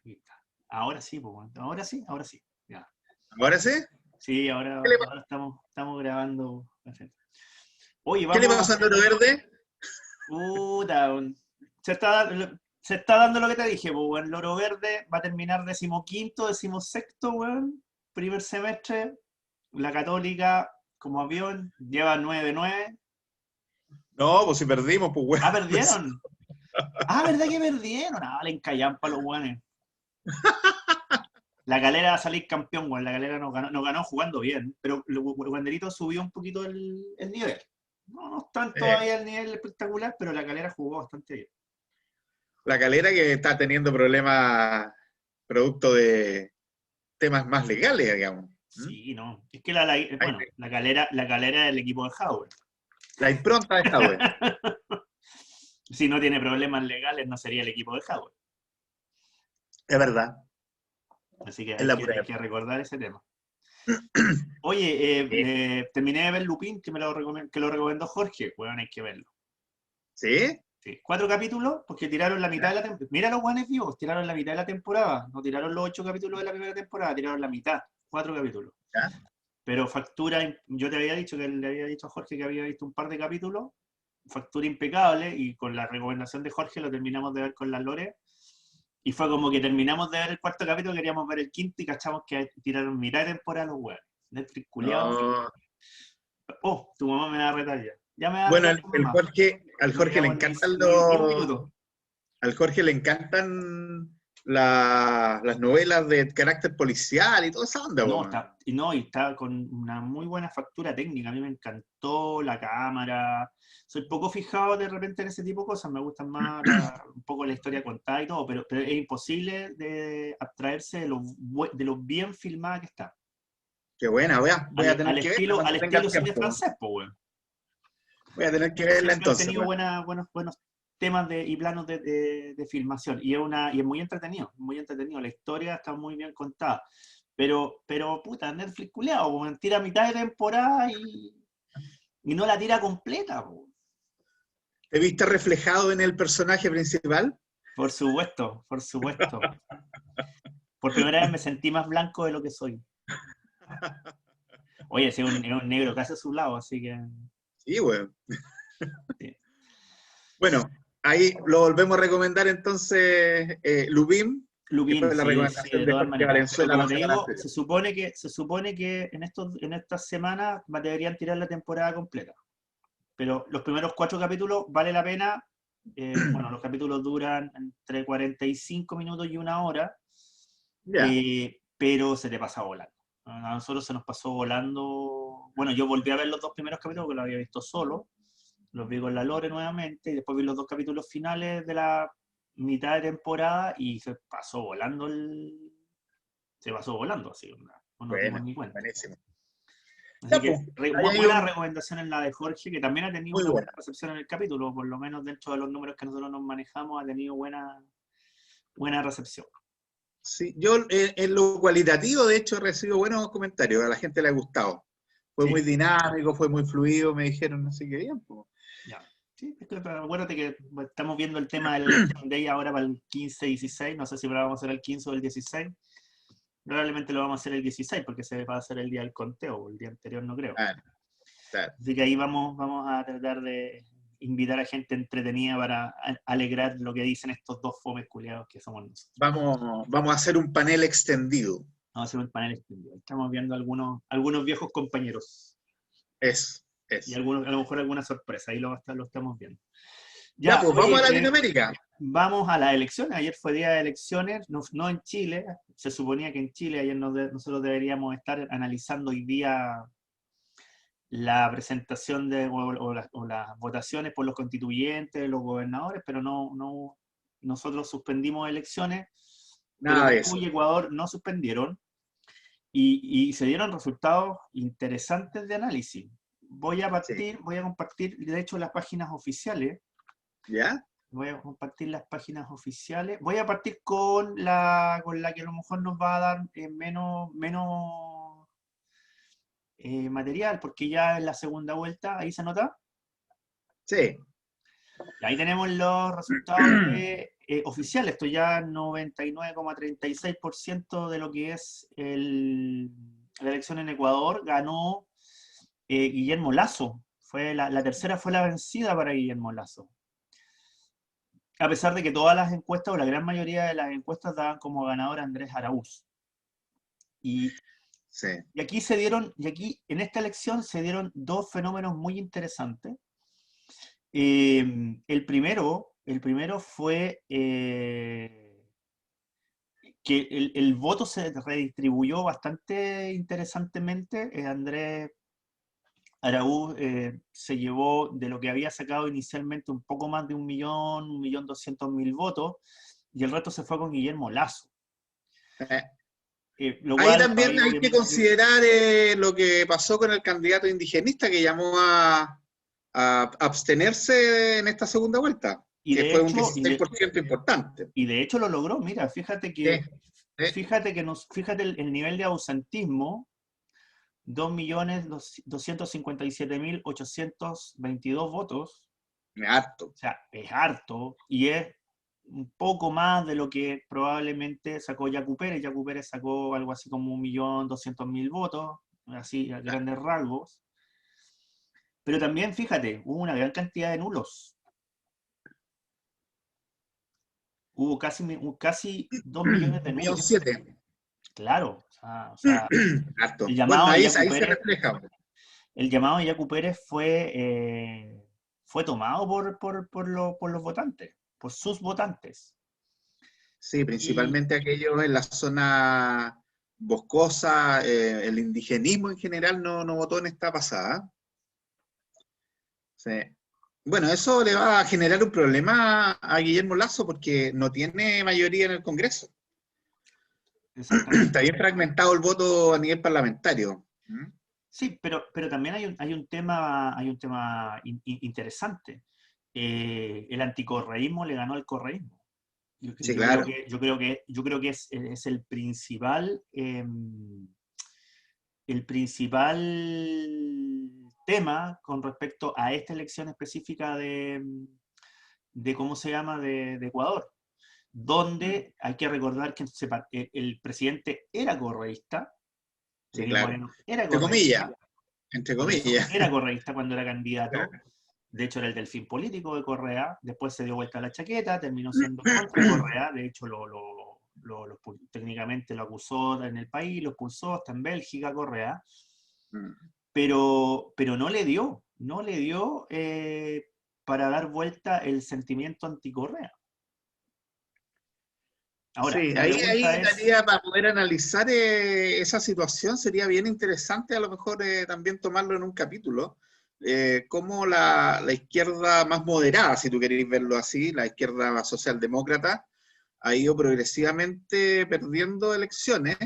Aquí está. Ahora sí, pues, bueno. Ahora sí. Ya. ¿Ahora sí? Sí, ahora, ¿Qué le, ahora estamos grabando. Perfecto. Oye, qué le vamos. pasó al Loro Verde? Puta, se está dando lo que te dije, pues, weón. Loro Verde va a terminar 15º, 16º, weón. Primer semestre. La Católica, como avión, lleva 9 de 9. No, pues si perdimos, pues weón. Ah, perdieron. Ah, ¿verdad que perdieron? Ah, le encallan los weones. La Calera va a salir campeón, weón. La Calera nos ganó jugando bien, pero el Wanderito subió un poquito el nivel. No están Eh, todavía al nivel espectacular, pero la Calera jugó bastante bien. la Calera que está teniendo problemas producto de temas más legales, digamos. ¿Mm? Sí, no. Es que Ahí bueno, la Calera es el equipo de Howard. la impronta de Jadwe. Si no tiene problemas legales, no sería el equipo de Howard. Es verdad, Así que es hay la que, pura hay que verdad. recordar ese tema. Oye, terminé de ver Lupin, que lo recomendó Jorge. Bueno, hay que verlo. ¿Sí? Sí, 4 capítulos, porque tiraron la mitad ¿Ya? de la temporada. Mira los guanes vivos, tiraron la mitad de la temporada. No tiraron los 8 capítulos de la primera temporada, tiraron la mitad, 4 capítulos. ¿Ya? Pero factura, yo te había dicho que le había dicho a Jorge que había visto un par de capítulos, factura impecable, y con la recomendación de Jorge lo terminamos de ver con la Lore. Y fue como que terminamos de ver el 4 capítulo, queríamos ver el quinto y cachamos que tiraron mitad de temporada los weones. Netflix culiao. No. Oh, tu mamá me va a retar ya. Ya me va a Bueno, retar tu el mamá. Jorge, al No Jorge le llevamos encantan ni un minuto. al Jorge le encantan las novelas de carácter policial y toda esa onda, po, No, man. y está con una muy buena factura técnica. A mí me encantó la cámara. Soy poco fijado de repente en ese tipo de cosas. Me gustan más un poco la historia contada y todo, pero es imposible de abstraerse de lo bien filmada que está. Qué buena, voy a Al, tener al que verla estilo, al cuando tenga estilo el cine tiempo. francés, pues, weón. Voy a tener que verla Siempre han entonces, tenido weón. temas y planos de filmación. Y es muy entretenido, muy entretenido. La historia está muy bien contada. Pero puta, Netflix culeado, weón, tira mitad de temporada y no la tira completa, po. ¿Te viste reflejado en el personaje principal? Por supuesto, por supuesto. Por primera vez me sentí más blanco de lo que soy. Oye, sí, es un negro casi a su lado, así que. Sí, weón. Sí. Bueno, ahí lo volvemos a recomendar entonces, Lupin, que Lupin, fue la sí, sí, recomendación de de todas Jorge maneras. Pero Valenzuela como la te semana digo, anterior. se supone que en estas semanas deberían tirar la temporada completa. Pero los primeros 4 capítulos vale la pena. Bueno, los capítulos duran entre 45 minutos y 1 hora, Ya, pero se te pasa volando. A nosotros se nos pasó volando. Bueno, yo volví a ver los 2 primeros capítulos porque los había visto solo. Los vi con la Lore nuevamente y después vi los 2 capítulos finales de la mitad de temporada y se pasó volando, así, no nos dimos buena, ni cuenta. buenísimo. Así Ya, que pues, ahí hay buena un recomendación en la de Jorge, que también ha tenido muy una buena buena. recepción en el capítulo, por lo menos dentro de los números que nosotros nos manejamos, ha tenido buena recepción. Sí, yo en lo cualitativo, de hecho, recibo buenos comentarios, a la gente le ha gustado. Fue muy Sí, dinámico, fue muy fluido, me dijeron, así que bien, pues. ya. Sí, es que, pero acuérdate que estamos viendo el tema del Election Day ahora para el 15-16, no sé si lo vamos a hacer el 15 o el 16. Probablemente lo vamos a hacer el 16 porque se va a hacer el día del conteo, el día anterior no creo. Claro, claro. Así que ahí vamos a tratar de invitar a gente entretenida para alegrar lo que dicen estos dos fomes culiados que somos nosotros. Vamos a hacer un panel extendido. Vamos a hacer un panel extendido. Estamos viendo algunos viejos compañeros y Es. a lo mejor alguna sorpresa. Ahí lo estamos viendo. Ya, Ya, pues vamos a oye, Latinoamérica. vamos a las elecciones. Ayer fue día de elecciones, no en Chile. Se suponía que en Chile ayer nosotros deberíamos estar analizando hoy día la presentación o las votaciones por los constituyentes, los gobernadores, pero no, nosotros suspendimos elecciones, pero Nada de Perú eso. y Ecuador no suspendieron y se dieron resultados interesantes de análisis. Sí. Voy a compartir, de hecho, las páginas oficiales. ¿Ya? Voy a compartir las páginas oficiales. Voy a partir con la que a lo mejor nos va a dar menos material, porque ya en la segunda vuelta, ahí se nota. Sí. Y ahí tenemos los resultados de oficial, esto ya 99,36% de lo que es la elección en Ecuador ganó Guillermo Lasso. La tercera fue la vencida para Guillermo Lasso. A pesar de que todas las encuestas, o la gran mayoría de las encuestas, daban como ganador a Andrés Araúz. Y, Sí. y aquí en esta elección se dieron dos fenómenos muy interesantes. El primero fue que el voto se redistribuyó bastante interesantemente. Andrés Araúz se llevó de lo que había sacado inicialmente un poco más de 1.200.000 votos, y el resto se fue con Guillermo Lasso. Lo Ahí cual también hay que considerar lo que pasó con el candidato indigenista que llamó a abstenerse en esta segunda vuelta, que fue un 16% importante. Y de hecho lo logró. Mira, fíjate que, Sí. fíjate el nivel de ausentismo: 2.257.822 votos. Harto. O sea, es harto, y es un poco más de lo que probablemente sacó Yacu Pérez. Yacu Pérez sacó algo así como 1.200.000 votos, así a grandes rasgos. Pero también, fíjate, hubo una gran cantidad de nulos. Hubo casi 2 millones de nulos. 1.700.000. Claro, o sea, Harto. el llamado Bueno, de ahí Yacu se Pérez, refleja. el llamado de Yacu Pérez fue tomado por los votantes, por sus votantes. Sí, Y principalmente aquellos en la zona boscosa, el indigenismo en general no votó en esta pasada. Sí. Bueno, eso le va a generar un problema a Guillermo Lasso porque no tiene mayoría en el Congreso. Está exactamente. bien fragmentado el voto a nivel parlamentario. ¿Mm? Sí, pero también hay un tema interesante. El anticorreísmo le ganó al correísmo. Sí, claro. Yo creo que es el principal tema con respecto a esta elección específica de ¿cómo se llama?, de Ecuador, Mm. donde hay que recordar que el presidente era correísta. Sí, Lenín claro. Moreno era Entre comillas, correísta. entre Por eso, comillas. era correísta cuando era candidato. De hecho, era el delfín político de Correa. Después se dio vuelta a la chaqueta, terminó siendo contra Correa. De hecho, técnicamente lo acusó en el país, lo expulsó hasta en Bélgica, Correa. Pero no le dio para dar vuelta el sentimiento anticorrea. Ahora, Sí, la ahí pregunta es... daría para poder analizar esa situación, sería bien interesante a lo mejor también tomarlo en un capítulo, cómo la izquierda más moderada, si tú queréis verlo así, la izquierda socialdemócrata, ha ido progresivamente perdiendo elecciones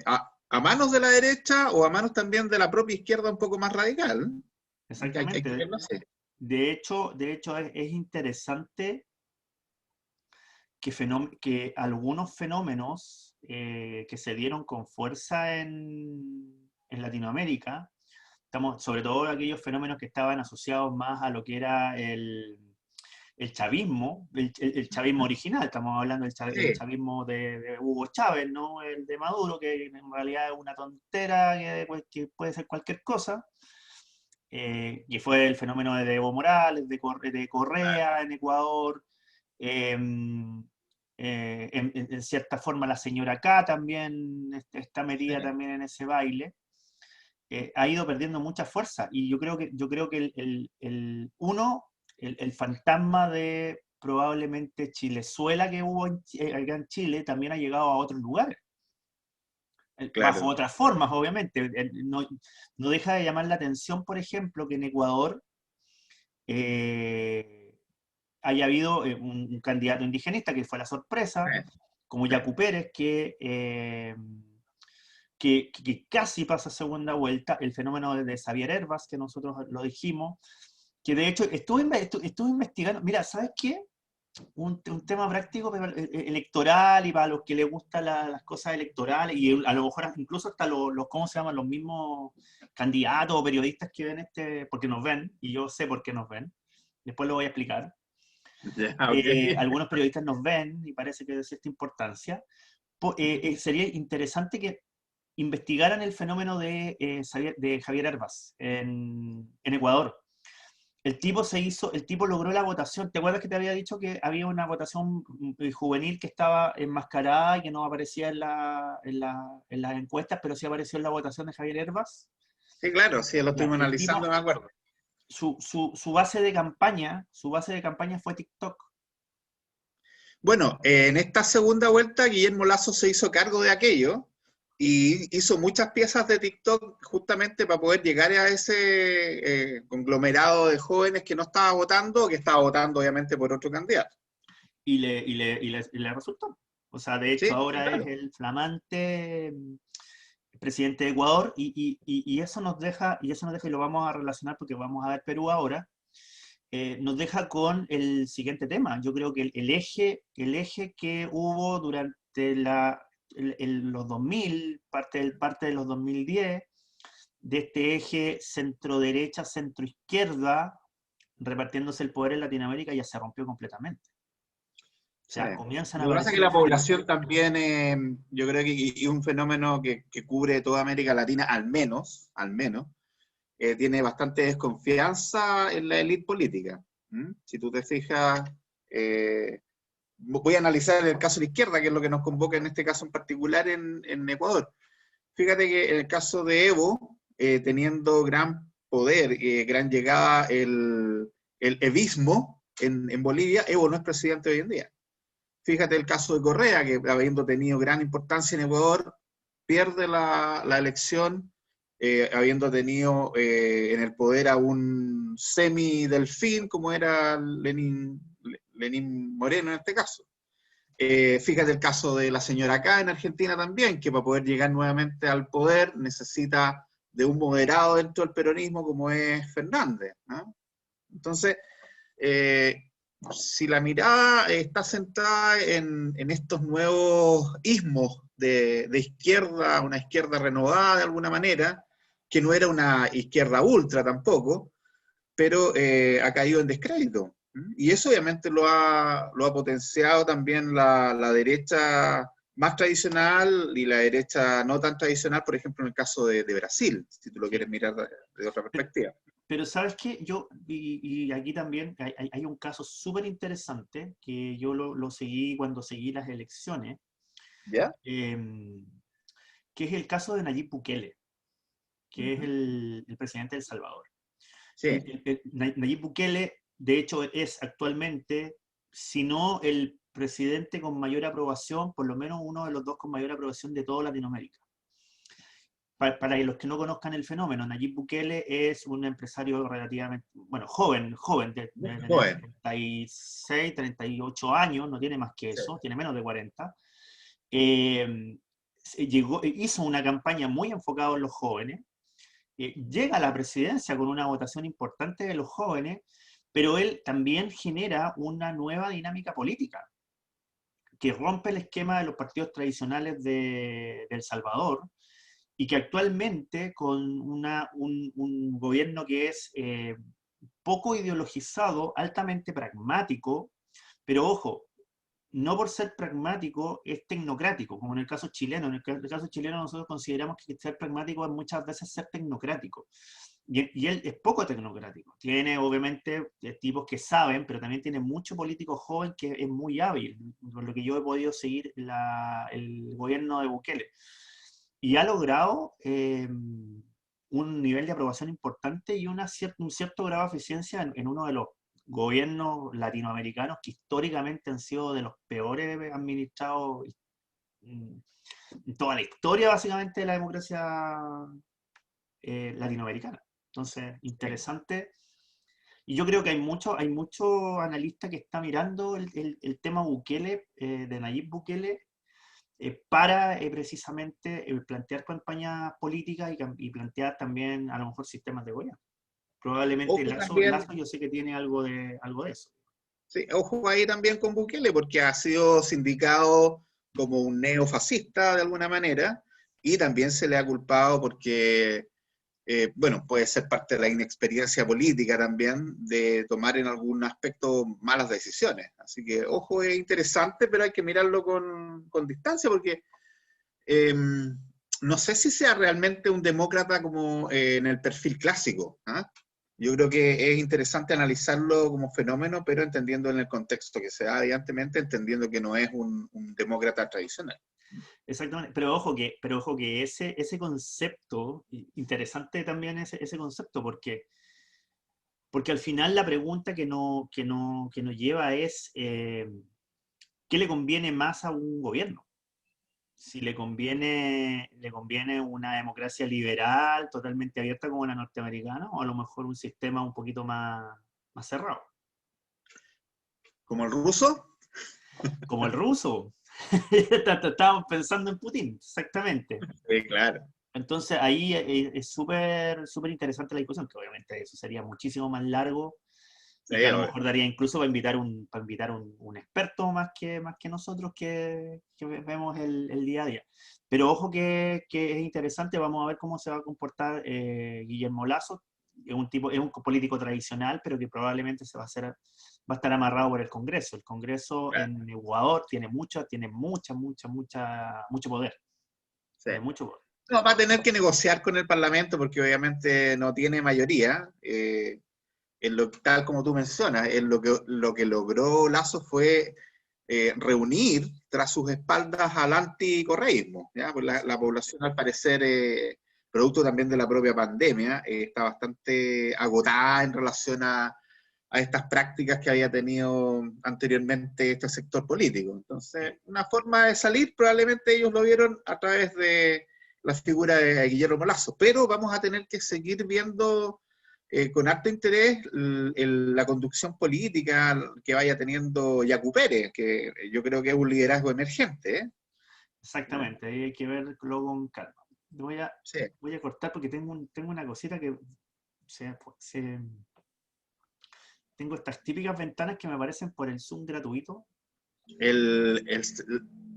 a manos de la derecha o a manos también de la propia izquierda un poco más radical. Hay que Exactamente. verlo así. De hecho es interesante que algunos fenómenos que se dieron con fuerza en Latinoamérica, sobre todo aquellos fenómenos que estaban asociados más a lo que era el chavismo, el chavismo original. Estamos hablando del Sí, chavismo de Hugo Chávez, ¿no? El de Maduro, que en realidad es una tontera, que puede ser cualquier cosa. Y fue el fenómeno de Evo Morales, de Correa en Ecuador. En cierta forma la señora K también está sí. metida también en ese baile. Ha ido perdiendo mucha fuerza, y yo creo que el fantasma de probablemente Chilezuela que hubo acá en Chile también ha llegado a otros lugares, bajo Claro. otras formas, obviamente. No deja de llamar la atención, por ejemplo, que en Ecuador eh, haya habido un candidato indigenista, que fue la sorpresa, como Yacu Pérez, que casi pasa segunda vuelta. El fenómeno de Xavier Hervas, que nosotros lo dijimos, que de hecho estuve investigando. Mira, ¿sabes qué? Un tema práctico, pero electoral, y para los que les gustan las cosas electorales, y a lo mejor incluso hasta ¿cómo se llaman?, los mismos candidatos o periodistas que ven porque nos ven, y yo sé por qué nos ven, después lo voy a explicar. Ya, ok. Algunos periodistas nos ven y parece que es de cierta importancia. Sería interesante que investigaran el fenómeno de Javier Herbas en Ecuador. El tipo logró la votación. ¿Te acuerdas que te había dicho que había una votación juvenil que estaba enmascarada y que no aparecía en las encuestas, pero sí apareció en la votación de Javier Herbas? Sí, claro, sí, lo Ya, estuvimos el analizando, tipo, me acuerdo. su base de campaña fue TikTok. Bueno, en esta segunda vuelta, Guillermo Lasso se hizo cargo de aquello y hizo muchas piezas de TikTok justamente para poder llegar a ese conglomerado de jóvenes que no estaba votando, o que estaba votando obviamente por otro candidato. Y le resultó. O sea, de hecho, Sí, sí, ahora es claro. el flamante presidente de Ecuador, y eso nos deja, y lo vamos a relacionar porque vamos a ver Perú ahora, nos deja con el siguiente tema. Yo creo que el eje que hubo durante los 2000, parte de los 2010, de este eje centro-derecha, centro-izquierda, repartiéndose el poder en Latinoamérica, ya se rompió completamente. O Sí. sea, comienzan a Lo que pasa es que aparecer la población también, yo creo que y un fenómeno que cubre toda América Latina, al menos, tiene bastante desconfianza en la élite política. ¿Mm? Si tú te fijas, eh, voy a analizar el caso de la izquierda, que es lo que nos convoca en este caso en particular en Ecuador. Fíjate que en el caso de Evo, teniendo gran poder, gran llegada, el evismo en Bolivia, Evo no es presidente hoy en día. Fíjate el caso de Correa, que habiendo tenido gran importancia en Ecuador, pierde la elección, habiendo tenido en el poder a un semi-delfín, como era Lenín Moreno en este caso. Fíjate el caso de la señora acá en Argentina también, que para poder llegar nuevamente al poder necesita de un moderado dentro del peronismo como es Fernández, ¿no? Entonces, eh, si la mirada está centrada en estos nuevos ismos de izquierda, una izquierda renovada de alguna manera, que no era una izquierda ultra tampoco, pero ha caído en descrédito. Y eso obviamente lo ha potenciado también la derecha más tradicional y la derecha no tan tradicional, por ejemplo, en el caso de Brasil, si tú lo quieres Sí. mirar de otra perspectiva. Pero ¿sabes qué? Y aquí también hay un caso súper interesante que yo lo seguí cuando seguí las elecciones, ¿Ya? eh, que es el caso de Nayib Bukele, que es Uh-huh. el presidente de El Salvador. Sí, Nayib Bukele, de hecho, es actualmente, si no el presidente con mayor aprobación, por lo menos uno de los dos con mayor aprobación de toda Latinoamérica. Para los que no conozcan el fenómeno, Nayib Bukele es un empresario relativamente, bueno, joven, muy debe tener joven. 36, 38 años, no tiene más que Sí. eso, tiene menos de 40. Hizo una campaña muy enfocada en los jóvenes, llega a la presidencia con una votación importante de los jóvenes, pero él también genera una nueva dinámica política que rompe el esquema de los partidos tradicionales de El Salvador, y que actualmente con un gobierno que es poco ideologizado, altamente pragmático, pero ojo, no por ser pragmático es tecnocrático, como en el caso chileno. En el caso chileno nosotros consideramos que ser pragmático es muchas veces ser tecnocrático. Y él es poco tecnocrático. Tiene obviamente tipos que saben, pero también tiene mucho político joven que es muy hábil, por lo que yo he podido seguir el gobierno de Bukele. Y ha logrado un nivel de aprobación importante y un cierto grado de eficiencia en uno de los gobiernos latinoamericanos que históricamente han sido de los peores administrados en toda la historia, básicamente, de la democracia latinoamericana. Entonces, interesante. Y yo creo que hay mucho analista que está mirando el tema Bukele, de Nayib Bukele, para precisamente plantear campañas políticas y plantear también a lo mejor sistemas de gobierno. Probablemente Ojo Lazo también, yo sé que tiene algo de eso. sí, ojo ahí también con Bukele, porque ha sido sindicado como un neofascista de alguna manera, y también se le ha culpado porque bueno, puede ser parte de la inexperiencia política también, de tomar en algún aspecto malas decisiones. Así que, ojo, es interesante, pero hay que mirarlo con distancia, porque no sé si sea realmente un demócrata como en el perfil clásico. ¿Ah? Yo creo que es interesante analizarlo como fenómeno, pero entendiendo en el contexto que se da, evidentemente, entendiendo que no es un demócrata tradicional. Exactamente, pero ojo que ese concepto, interesante también ese concepto, porque al final la pregunta que nos lleva es, ¿qué le conviene más a un gobierno? Si le conviene una democracia liberal, totalmente abierta como la norteamericana, o a lo mejor un sistema un poquito más cerrado, ¿Como el ruso? como el ruso. Estábamos pensando en Putin, exactamente. Sí, claro. Entonces ahí es súper interesante la discusión, que obviamente eso sería muchísimo más largo Sí, y que a lo obvio. mejor daría incluso para invitar un experto más que nosotros que vemos el día a día. Pero ojo que es interesante, vamos a ver cómo se va a comportar Guillermo Lasso. Es un político tradicional, pero que probablemente va a estar amarrado por el Congreso. El Congreso Claro, en Ecuador mucho poder. sí. Tiene mucho poder. No, va a tener que negociar con el Parlamento porque obviamente no tiene mayoría. Tal como tú mencionas, lo que logró Lazo fue reunir tras sus espaldas al anticorreísmo. ¿Ya? Pues la población, al parecer, producto también de la propia pandemia, está bastante agotada en relación a estas prácticas que había tenido anteriormente este sector político. Entonces, una forma de salir, probablemente ellos lo vieron a través de la figura de Guillermo Lasso, pero vamos a tener que seguir viendo con harto interés la conducción política que vaya teniendo Yacu Pérez, que yo creo que es un liderazgo emergente. Exactamente, ahí hay que verlo con calma. Voy a, Sí. voy a cortar porque tengo una cosita que tengo estas típicas ventanas que me aparecen por el Zoom gratuito. El, el,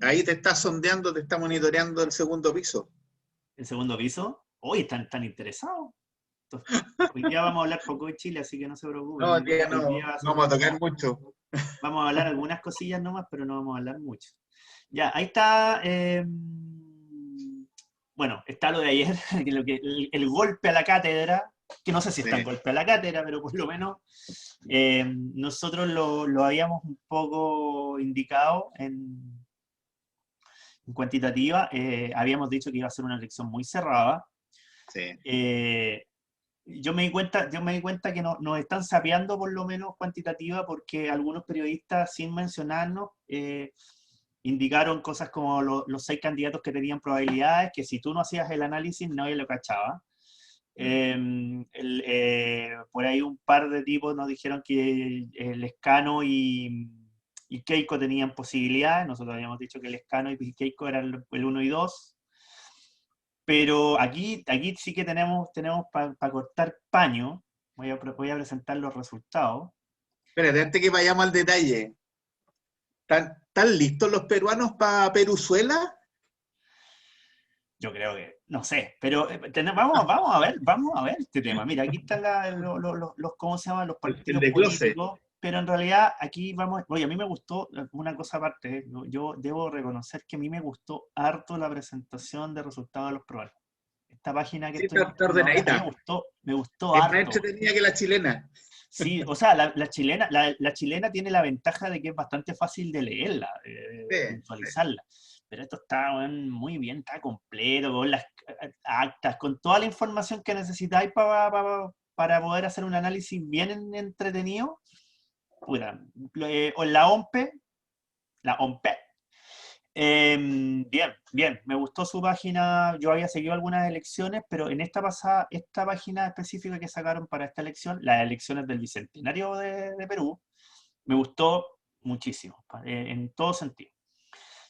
ahí te está sondeando, te está monitoreando el segundo piso. El segundo piso. Hoy están tan interesados. Hoy día vamos a hablar poco de Chile, así que no se preocupen. No, ya Hoy no, día va a no ser vamos a tocar mucho. vamos a hablar algunas cosillas nomás, pero no vamos a hablar mucho. Ya, ahí está. Bueno, está lo de ayer, el golpe a la cátedra, que no sé si es tan Sí. golpe a la cátedra, pero por lo menos nosotros lo habíamos un poco indicado en cuantitativa. Habíamos dicho que iba a ser una elección muy cerrada. Sí. Eh, yo me di cuenta que nos están sapeando por lo menos cuantitativa porque algunos periodistas, sin mencionarnos, indicaron cosas como los 6 candidatos que tenían probabilidades, que si tú no hacías el análisis nadie lo cachaba. Por ahí un par de tipos nos dijeron que el Escano y Keiko tenían posibilidades. Nosotros habíamos dicho que el Escano y Keiko eran el 1 y 2. Pero aquí sí que tenemos para cortar paño. Voy a presentar los resultados. Espérate, antes que vayamos al detalle. ¿Están listos los peruanos para Peruzuela? Yo creo que, no sé, pero vamos a ver este tema. Mira, aquí están ¿cómo se llaman? Los El partidos desglose. políticos, pero en realidad aquí vamos, oye, a mí me gustó una cosa aparte, yo debo reconocer que a mí me gustó harto la presentación de resultados de los programas. Esta página que Sí, estoy está mostrando ahora, a mí ordenadita. me gustó Es más harto. entretenida que la chilena. Sí, o sea, la chilena tiene la ventaja de que es bastante fácil de leerla, Sí, sí. visualizarla. Pero esto está muy bien, está completo, con las actas, con toda la información que necesitáis para poder hacer un análisis bien entretenido. Puta, o la OMP. Bien, me gustó su página. Yo había seguido algunas elecciones, pero en esta página específica que sacaron para esta elección, las elecciones del Bicentenario de Perú, me gustó muchísimo, en todo sentido.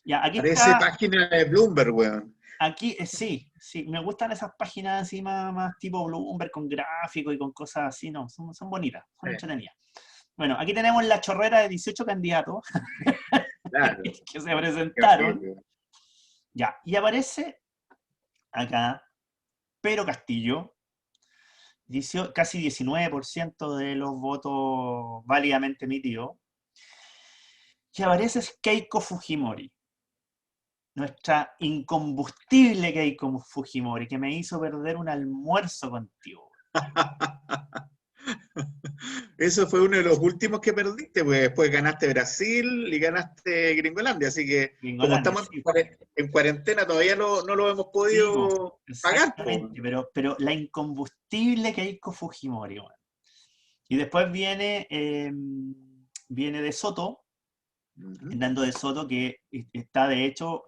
Ya, aquí Parece está, página de Bloomberg, weón. aquí sí, me gustan esas páginas así más tipo Bloomberg con gráficos y con cosas así, no, son bonitas, son Sí, entretenidas. Bueno, aquí tenemos la chorrera de 18 candidatos claro. que se presentaron. Horrible. Ya, y aparece acá Pedro Castillo, casi 19% de los votos válidamente emitidos, que aparece es Keiko Fujimori, nuestra incombustible Keiko Fujimori, que me hizo perder un almuerzo contigo. Eso fue uno de los últimos que perdiste, pues después ganaste Brasil y ganaste Gringolandia, así que como Gringolandia, estamos sí, en cuarentena todavía no lo hemos sí, po, podido pagar, pues. exactamente, pero la incombustible Keiko Fujimori, bueno. Y después viene De Soto, Ujú. Hernando De Soto, que está de hecho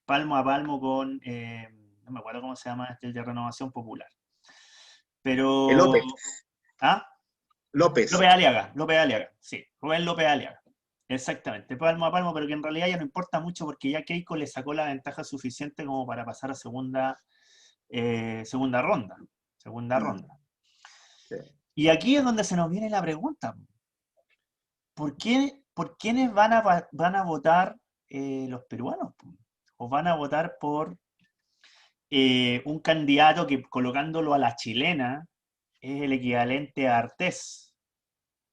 palmo a palmo con, no me acuerdo cómo se llama este, el de Renovación Popular. El Pero, López, ¿ah? López. López Aliaga, sí, Rubén López Aliaga. Exactamente, palmo a palmo, pero que en realidad ya no importa mucho porque ya Keiko le sacó la ventaja suficiente como para pasar a segunda ronda. Segunda Mm, ronda. sí. Y aquí es donde se nos viene la pregunta. ¿Por quiénes van a votar los peruanos? ¿O van a votar por un candidato que colocándolo a la chilena es el equivalente a Artés?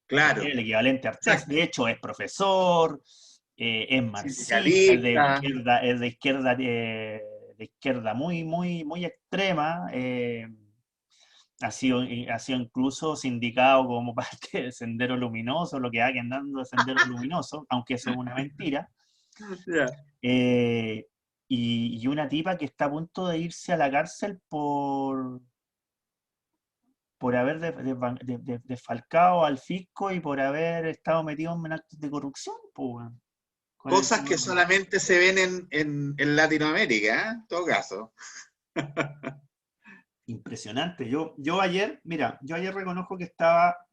Porque es Claro, el equivalente a Artés. exacto. De hecho, es profesor, es marxista, Sindicalista, de izquierda muy, muy, muy extrema. Ha sido incluso sindicado como parte del Sendero Luminoso, lo que hay andando de Sendero Luminoso, aunque eso es una mentira. ya. Eh, y una tipa que está a punto de irse a la cárcel por haber desfalcado al fisco y por haber estado metido en actos de corrupción, pues, weón, con el Cosas tema. que solamente se ven en Latinoamérica, ¿eh? En todo caso. Impresionante. Yo ayer, mira, yo ayer reconozco que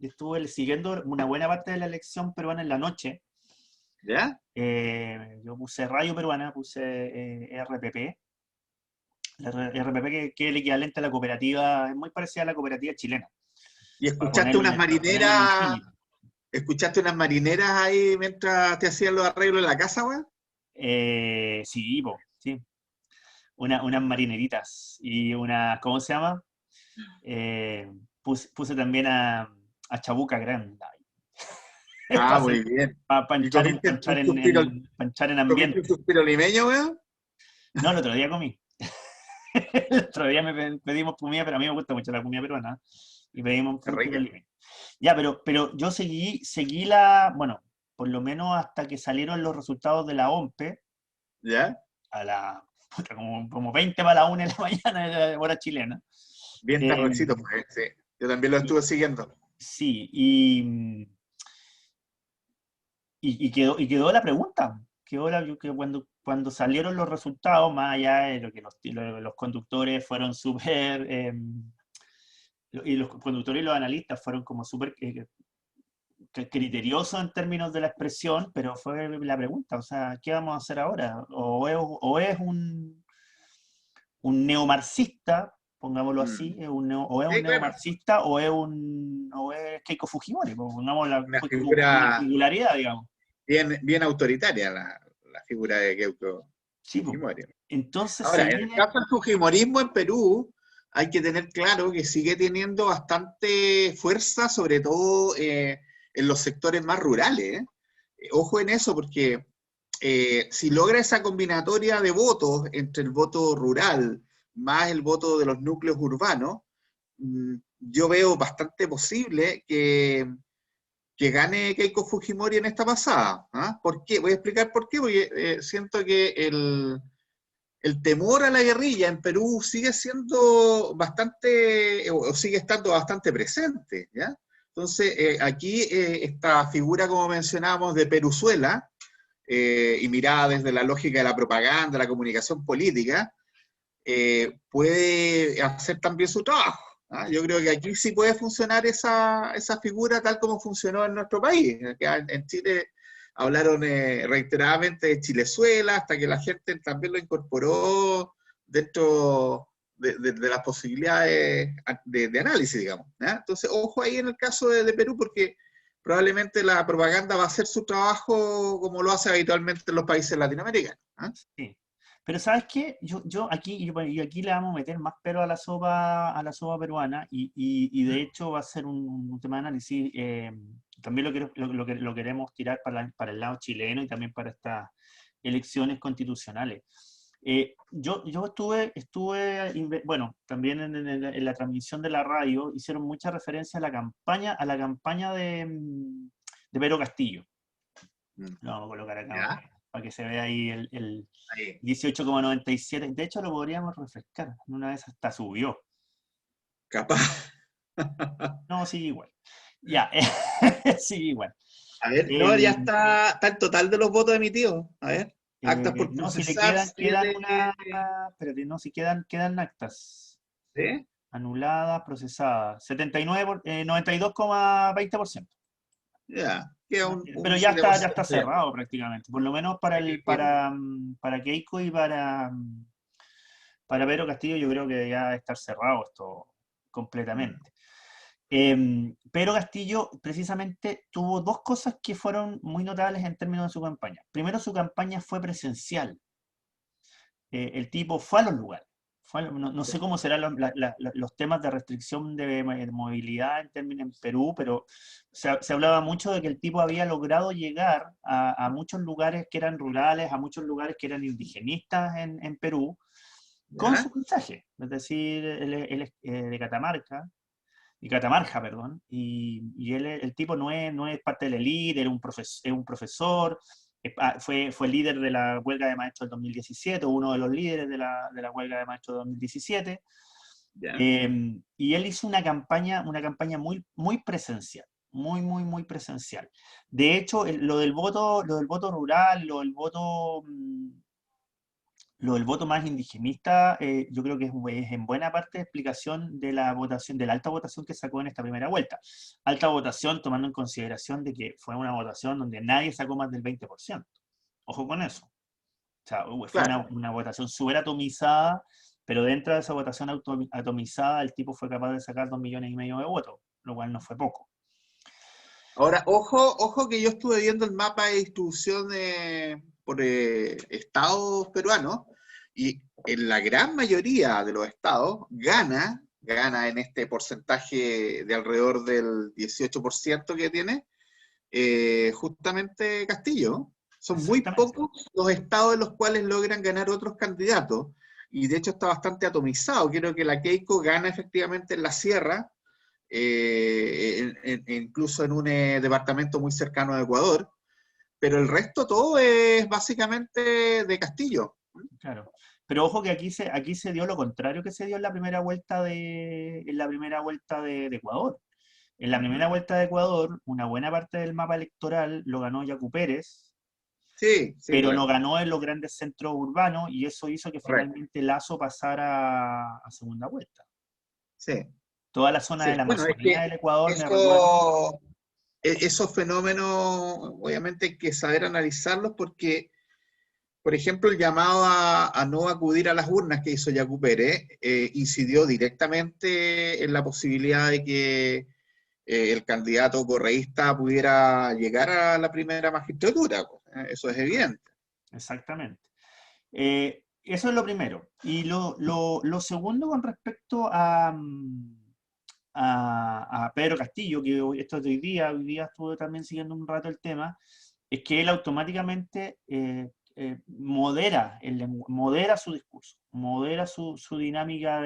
estuve siguiendo una buena parte de la elección peruana en la noche. ¿Ya? Yo puse Radio Peruana, puse RPP. La RPP que es el equivalente a la cooperativa, es muy parecida a la cooperativa chilena, ¿Y para ponerlo en el símil. escuchaste unas marineras ahí mientras te hacían los arreglos en la casa, weón? Sí, sí. Unas marineritas y una, ¿cómo se llama? Eh, puse también a Chabuca Grande Ah, muy bien. para ¿Y entrar comiste un suspiro, pa entrar en comiste un ambiente. suspiro limeño, weón? No, el otro día comí. El otro día pedimos comida, pero a mí me gusta mucho la comida peruana. Y pedimos Qué frutos rica. del Limen. Ya, pero yo seguí bueno, por lo menos hasta que salieron los resultados de la OMPE, ¿Ya? a puta, como 20 para la 1 de la mañana de la hora chilena. Bien Eh, tardecito, pues, sí. Yo también lo y, estuve siguiendo. sí, y quedó la pregunta. Que cuando salieron los resultados, más allá de lo que los conductores fueron súper, y los conductores y los analistas fueron como súper criteriosos en términos de la expresión, pero fue la pregunta, o sea, ¿qué vamos a hacer ahora? O es un neomarxista, pongámoslo así, Mm. o es un Sí, claro. neomarxista o es Keiko Fujimori, pues, pongamos Una como la figura singularidad, digamos. bien autoritaria, la figura de Keuko Sí, pues. Fujimori. Entonces se Ahora, en el viene, caso del fujimorismo en Perú, hay que tener claro que sigue teniendo bastante fuerza, sobre todo en los sectores más rurales. ¿Eh? Ojo en eso, porque si logra esa combinatoria de votos entre el voto rural más el voto de los núcleos urbanos, yo veo bastante posible que gane Keiko Fujimori en esta pasada. ¿Ah? ¿Por qué? Voy a explicar por qué, porque siento que el temor a la guerrilla en Perú sigue siendo bastante, o sigue estando bastante presente, ¿ya? Entonces, aquí esta figura, como mencionábamos, de Peruzuela, y mirada desde la lógica de la propaganda, la comunicación política, puede hacer también su trabajo. ¿Ah? Yo creo que aquí sí puede funcionar esa figura tal como funcionó en nuestro país. En Chile hablaron reiteradamente de Chilezuela hasta que la gente también lo incorporó dentro de las posibilidades de análisis, digamos. ¿Ya? Entonces, ojo ahí en el caso de Perú, porque probablemente la propaganda va a hacer su trabajo como lo hace habitualmente en los países latinoamericanos. ¿Ah? sí. Pero ¿sabes qué? Yo aquí, y aquí le vamos a meter más pero a la sopa peruana, y de hecho va a ser un tema de análisis. También lo queremos tirar para el lado chileno y también para estas elecciones constitucionales. Yo bueno, también en la transmisión de la radio hicieron mucha referencia a la campaña de Pedro Castillo. Mm. Lo vamos a colocar acá ¿Ya? para que se vea ahí el Ahí. 18,97. De hecho, lo podríamos refrescar. Una vez hasta subió. Capaz. No, sigue igual. Ya, sigue igual. A ver, no, ya Em, está el total de los votos emitidos. A ver, actas por no, si le procesar, quedan 7. una. Espérate, no, si quedan actas. ¿Sí? Anuladas, procesadas. 92,20%. Ya, queda un Pero siete por ya está ciento ya. cerrado prácticamente. Por lo menos Aquí queda. para Keiko y para Pedro Castillo, yo creo que ya estar cerrado esto Mm. completamente. Pedro Castillo precisamente tuvo dos cosas que fueron muy notables en términos de su campaña. Primero, su campaña fue presencial. El tipo fue a los lugares. No sé cómo serán los temas de restricción de movilidad en términos en Perú, pero se hablaba mucho de que el tipo había logrado llegar a muchos lugares que eran rurales, a muchos lugares que eran indigenistas en Perú, con su ¿Ya? mensaje. Es decir, él es de Catamarca, y Catamarca, perdón, y el tipo no es parte de la élite, es un profesor, fue líder de la huelga de maestros del 2017, uno de los líderes de la huelga de maestros del 2017, ¿Ya? y él hizo una campaña muy, muy presencial, muy presencial. De hecho, lo del voto rural, lo del voto más indigenista, yo creo que es en buena parte explicación de la votación, de la alta votación que sacó en esta primera vuelta. Alta votación tomando en consideración de que fue una votación donde nadie sacó más del 20%. Ojo con eso. O sea, fue Claro. una votación súper atomizada, pero dentro de esa votación atomizada el tipo fue capaz de sacar 2,5 millones de votos, lo cual no fue poco. Ahora, ojo que yo estuve viendo el mapa de distribución por estados peruanos y en la gran mayoría de los estados gana en este porcentaje de alrededor del 18% que tiene, justamente Castillo. Son muy Exactamente. pocos los estados en los cuales logran ganar otros candidatos y de hecho está bastante atomizado. Creo que la Keiko gana efectivamente en la sierra, incluso en un departamento muy cercano a Ecuador, pero el resto todo es básicamente de Castillo. Claro. Pero ojo que aquí se dio lo contrario que se dio en la primera vuelta de Ecuador. En la primera Ujú. vuelta de Ecuador, una buena parte del mapa electoral lo ganó Yacu Pérez, Sí, sí, pero no correcto. ganó en los grandes centros urbanos, y eso hizo que Correcto. finalmente Lasso pasara a segunda vuelta. Sí, Toda la zona de sí. la Bueno, es Amazonía que del Ecuador, me recuerdo. eso, esos fenómenos, obviamente hay que saber analizarlos porque, por ejemplo, el llamado a no acudir a las urnas que hizo Yacu Pérez incidió directamente en la posibilidad de que el candidato correísta pudiera llegar a la primera magistratura. Eso es evidente. Exactamente. Eso es lo primero. Y lo segundo con respecto a Pedro Castillo, que esto es de hoy día estuve también siguiendo un rato el tema, es que él automáticamente modera su discurso, modera su dinámica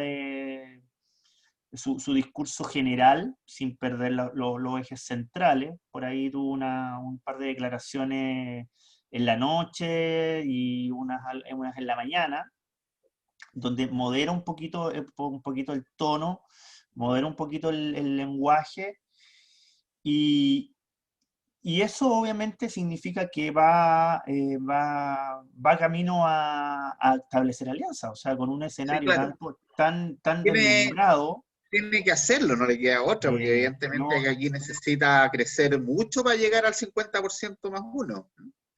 su discurso general, sin perder los ejes centrales. Por ahí tuvo un par de declaraciones en la noche y unas en la mañana, donde modera un poquito el tono, modera un poquito el lenguaje, y, y eso obviamente significa que va camino a establecer alianzas, o sea, con un Sí, escenario claro. tan Tiene, deslumbrado. tiene que hacerlo, no le queda otra, porque evidentemente No, que aquí necesita crecer mucho para llegar al 50% más uno.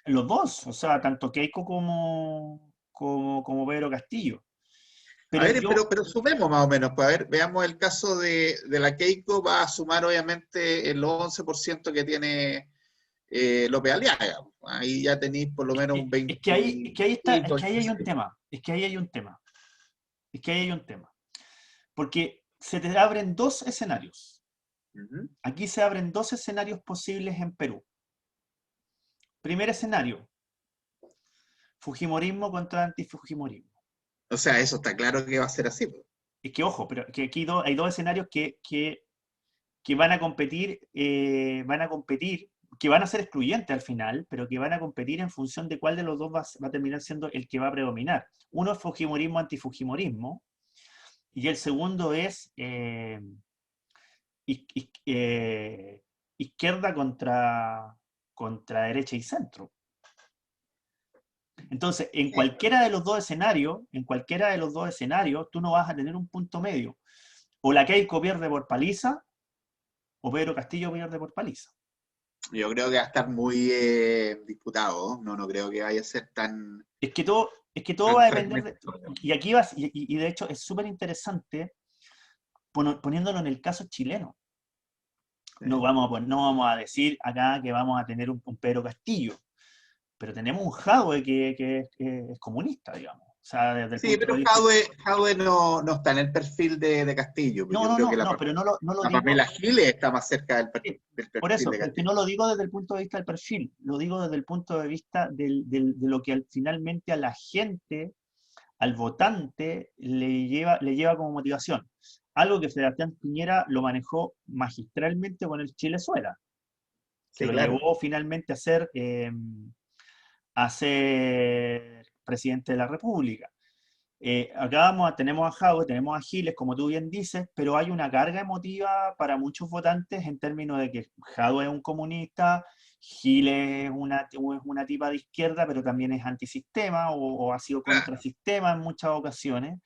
los dos, o sea, tanto Keiko como Pedro Castillo. A Pero ver, yo, pero sumemos más o menos, pues a ver, veamos el caso de la Keiko, va a sumar obviamente el 11% que tiene López Aliaga. Ahí ya tenéis por lo menos un 20. Es que ahí hay un tema. Porque se te abren dos escenarios. Ujú. Aquí se abren dos escenarios posibles en Perú. Primer escenario, Fujimorismo contra antifujimorismo. O sea, eso está claro que va a ser así, pues. Es que, ojo, pero que aquí hay dos escenarios que van a competir, que van a ser excluyentes al final, pero que van a competir en función de cuál de los dos va a terminar siendo el que va a predominar. Uno es Fujimorismo, antifujimorismo, y el segundo es izquierda contra derecha y centro. Entonces, en cualquiera de los dos escenarios, tú no vas a tener un punto medio. O la Keiko pierde por paliza, o Pedro Castillo pierde por paliza. Yo creo que va a estar muy disputado, ¿no? No creo que vaya a ser tan, Es que todo va tan a depender de... fragmentado. Y aquí vas, y de hecho es súper interesante poniéndolo en el caso chileno. No Sí. vamos a decir acá que vamos a tener un Pedro Castillo, pero tenemos un Jadwe que es comunista, digamos. O sea, desde el Sí, punto pero de vista... Jadwe no está en el perfil de Castillo. Pues No, yo no, creo no, que no, pero no lo la digo... Pamela Giles está más cerca del Por perfil eso, de pero que Castillo. no lo digo desde el punto de vista del perfil, lo digo desde el punto de vista de lo que finalmente a la gente, al votante, le lleva como motivación. Algo que Sebastián Piñera lo manejó magistralmente con el Chilezuela, que Sí, lo claro. llevó finalmente a ser presidente de la República. Acá tenemos a Jadwe, tenemos a Giles, como tú bien dices, pero hay una carga emotiva para muchos votantes en términos de que Jadwe es un comunista, Giles es una tipa de izquierda, pero también es antisistema o ha sido Claro. contrasistema en muchas ocasiones,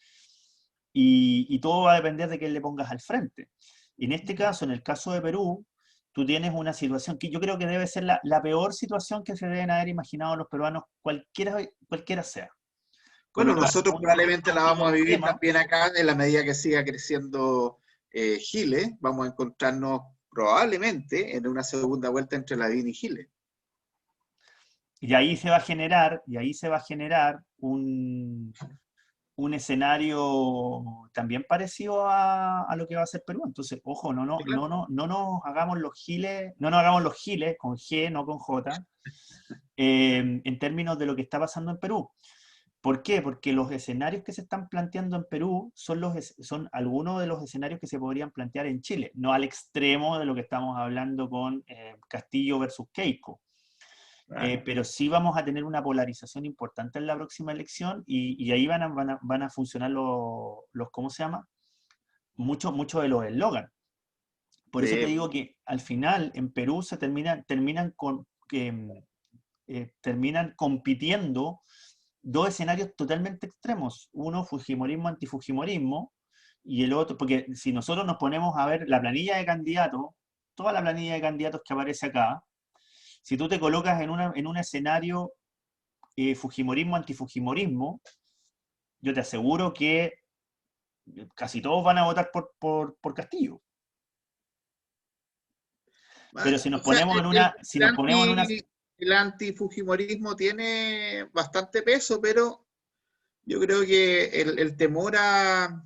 y todo va a depender de quién le pongas al frente. En este caso, en el caso de Perú, tú tienes una situación que yo creo que debe ser la peor situación que se deben haber imaginado los peruanos, cualquiera sea. Bueno, Colocar nosotros un probablemente la partido vamos a vivir extrema. también acá en la medida que siga creciendo Giles. Vamos a encontrarnos probablemente en una segunda vuelta entre Lavín y Giles. Y ahí se va a generar un escenario también parecido a lo que va a ser Perú. Entonces, ojo, Sí, claro. no nos hagamos los giles, no nos hagamos los giles con G, no con J, en términos de lo que está pasando en Perú. ¿Por qué? Porque los escenarios que se están planteando en Perú son algunos de los escenarios que se podrían plantear en Chile, no al extremo de lo que estamos hablando con Castillo versus Keiko. Claro. Pero sí vamos a tener una polarización importante en la próxima elección y ahí van a funcionar ¿cómo se llama? Mucho de los eslogans. Por eso te Sí. digo que al final en Perú terminan compitiendo dos escenarios totalmente extremos. Uno, Fujimorismo, antifujimorismo, y el otro, porque si nosotros nos ponemos a ver la planilla de candidatos, toda la planilla de candidatos que aparece acá, si tú te colocas en un escenario Fujimorismo, antifujimorismo, yo te aseguro que casi todos van a votar por Castillo. Pero si O nos sea, ponemos si el nos ponemos en una, el antifujimorismo tiene bastante peso, pero yo creo que el temor a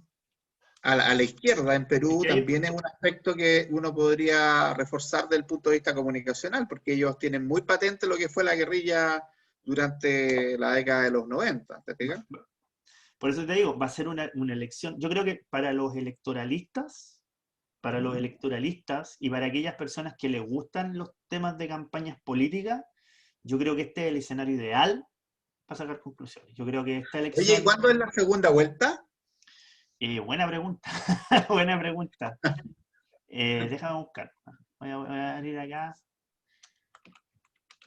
la izquierda en es Perú que también es un aspecto que uno podría reforzar desde el punto de vista comunicacional, porque ellos tienen muy patente lo que fue la guerrilla durante la década de los 90, ¿te fijas? por eso te digo, va a ser una elección. Yo creo que para los electoralistas y para aquellas personas que les gustan los temas de campañas políticas, yo creo que este es el escenario ideal para sacar conclusiones. Yo creo que esta Oye, ¿y elección, cuándo es la segunda vuelta? buena pregunta, buena pregunta. Déjame buscar. Voy a abrir acá.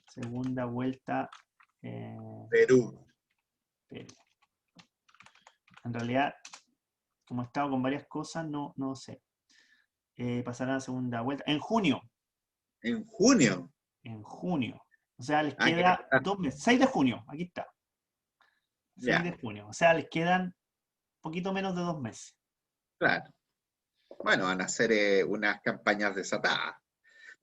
Segunda vuelta. Perú. Perú. En realidad, como he estado con varias cosas, no sé. Pasará a la segunda vuelta. En junio. En junio. En junio. O sea, les Ah, que queda 2 meses. 6 de junio. Aquí está. 6 ya, de junio. O sea, les quedan poquito menos de 2 meses. claro. Bueno, van a ser unas campañas desatadas.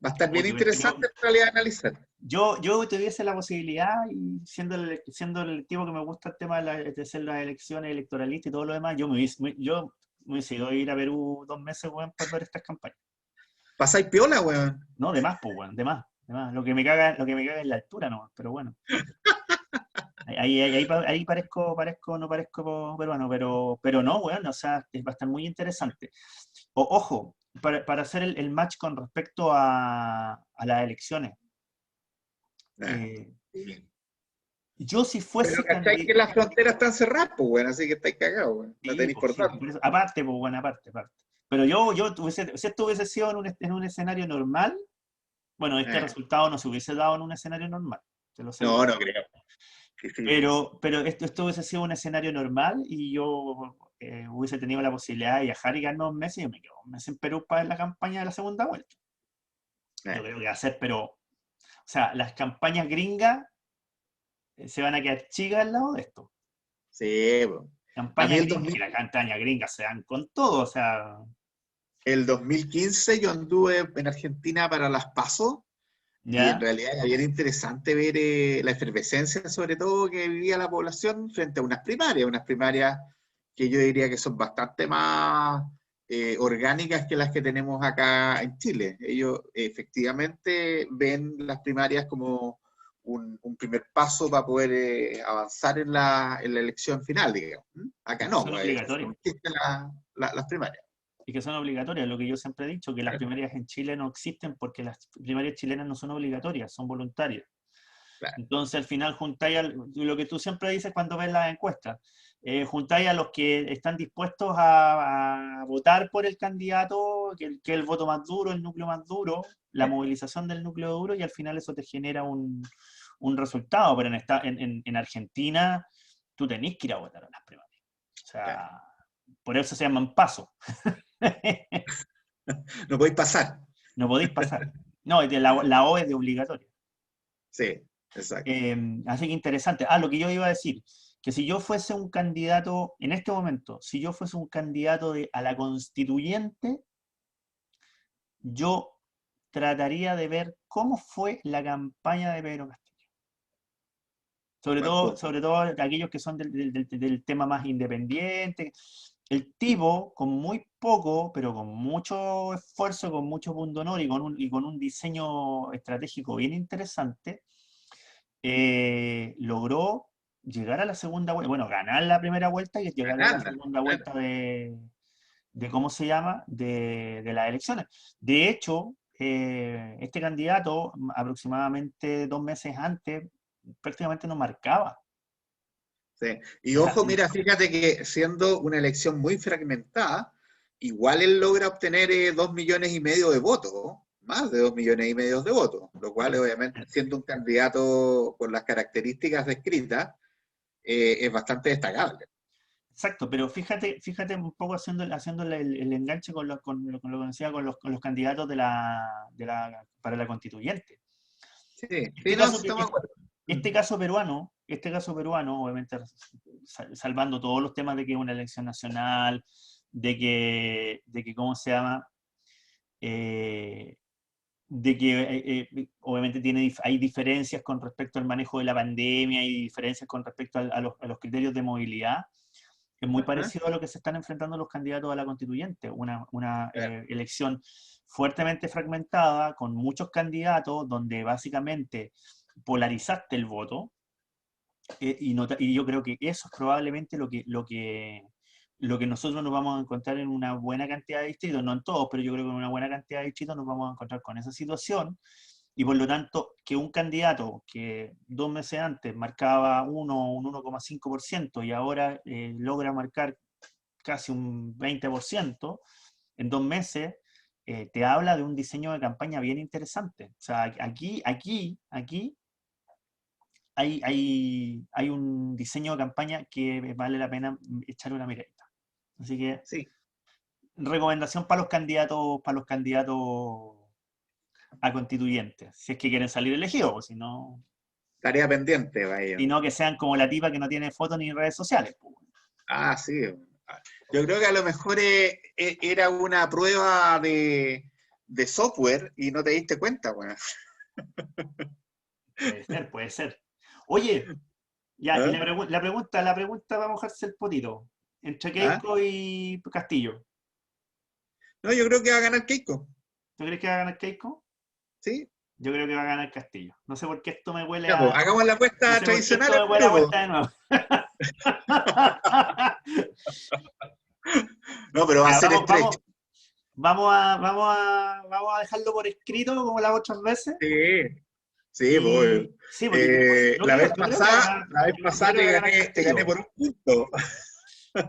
Va a estar bien Uy, interesante en realidad analizar. Yo tuviese la posibilidad, y siendo el tipo que me gusta el tema de hacer las elecciones electoralistas y todo lo demás, yo me hubiese ido a ir a Perú 2 meses, weón, por ver estas campañas. Pasáis piola, weón. No, de más, pues, weón, de más, de más. Lo que me caga es la altura, no, pero bueno. Ahí no parezco peruano, pero no, weón, o sea, va a estar muy interesante. Ojo, para hacer el match con respecto a las elecciones. Ah, eh, sí. yo si Pero fuese cachai que candidato. las fronteras están cerradas, pues, weón, así que estáis cagados, weón. No Sí, tenéis pues por sí, dónde. por eso, aparte, pues bueno, aparte. Pero si esto hubiese sido en un escenario normal, bueno, este Eh, resultado no se hubiese dado en un escenario normal, te lo no, aseguro. no creo. Difícil. Pero esto hubiese sido un escenario normal y yo hubiese tenido la posibilidad de viajar y ganarme 2 meses y yo me quedo 1 mes en Perú para ver la campaña de la segunda vuelta. Yo Eh, creo que va a ser, pero, o sea, las campañas gringas se van a quedar chicas al lado de esto. sí, po. A mí Campañas gringas, y las campañas gringas se dan con todo, o sea, el 2015 yo anduve en Argentina para las PASO y en ¿ya? realidad era bien interesante ver la efervescencia, sobre todo, que vivía la población frente a unas primarias que yo diría que son bastante más orgánicas que las que tenemos acá en Chile. Ellos efectivamente ven las primarias como un primer paso para poder avanzar en la elección final, digamos. ¿Mm? Y Acá que no, son pues, obligatorias. no existen las primarias. Y que son obligatorias, lo que yo siempre he dicho, que las Claro, primarias en Chile no existen porque las primarias chilenas no son obligatorias, son voluntarias. claro. Entonces al final juntáis lo que tú siempre dices cuando ves las encuestas, juntáis a los que están dispuestos a votar por el candidato, que es el voto más duro, el núcleo más duro, la movilización del núcleo duro, y al final eso te genera un resultado. Pero en Argentina tú tenés que ir a votar a las primarias. O Claro. sea, por eso se llaman paso. No podéis pasar. No podéis pasar. No, la O es de obligatoria. Sí, exacto. Así que interesante. Ah, lo que yo iba a decir, que si yo fuese un candidato, en este momento, si yo fuese un candidato a la constituyente, yo trataría de ver cómo fue la campaña de Pedro Castillo. Buen punto. Sobre todo aquellos que son del tema más independiente. El tipo, con muy poco, pero con mucho esfuerzo, con mucho pundonor y con un diseño estratégico bien interesante, logró llegar a la segunda vuelta, bueno, ganar la primera vuelta y llegar a la Ganarla, segunda claro. vuelta ¿cómo se llama?, de las elecciones. De hecho, este candidato, aproximadamente 2 meses antes, prácticamente no marcaba. Sí. Y O sea, ojo, mira, fíjate que siendo una elección muy fragmentada, igual él logra obtener 2,5 millones de votos, ¿no? Más de 2,5 millones de votos, lo cual obviamente siendo un candidato con las características descritas, es bastante destacable. exacto, pero fíjate un poco haciendo el enganche con lo que decía con los candidatos para la constituyente. Sí, sí, Este no, caso, sí estamos de acuerdo. este caso peruano, obviamente salvando todos los temas de que es una elección nacional, ¿cómo se llama? Eh, de que obviamente hay diferencias con respecto al manejo de la pandemia y diferencias con respecto a los criterios de movilidad. Es muy Ajá, parecido a lo que se están enfrentando los candidatos a la constituyente, una claro, elección fuertemente fragmentada, con muchos candidatos, donde básicamente polarizaste el voto, y yo creo que eso es probablemente lo que nosotros nos vamos a encontrar en una buena cantidad de distritos, no en todos, pero yo creo que en una buena cantidad de distritos nos vamos a encontrar con esa situación, y por lo tanto que un candidato que 2 meses antes marcaba un 1,5% y ahora logra marcar casi un 20% en 2 meses, te habla de un diseño de campaña bien interesante. O sea, aquí hay un diseño de campaña que vale la pena echarle una miradita. Así que, sí. recomendación para los candidatos a constituyentes, si es que quieren salir elegidos, o Tarea pendiente, vaya. si no que sean como la tipa que no tiene fotos ni redes sociales. Pues. Ah, sí. Yo creo que a lo mejor era una prueba de software y no te diste cuenta, bueno. Puede ser, puede ser. Oye, ya, y ¿Ah? la pregunta va a mojarse el potito. Entre ¿Ah? Keiko y Castillo. No, yo creo que va a ganar Keiko. ¿Tú crees que va a ganar Keiko? ¿Sí? Yo creo que va a ganar Castillo. No sé por qué esto me huele Ya, pues, a. hagamos la No apuesta sé por qué tradicional esto en me huele a Perú, po. vuelta de nuevo. No, pero va a Ya, ser vamos, estrecho. vamos, vamos a dejarlo por escrito como las otras veces. Sí, sí, pues. Y sí, porque yo La creo, vez yo creo que va a pasada, ganar, la vez yo pasada creo que va a ganar te gané Castillo. por un punto.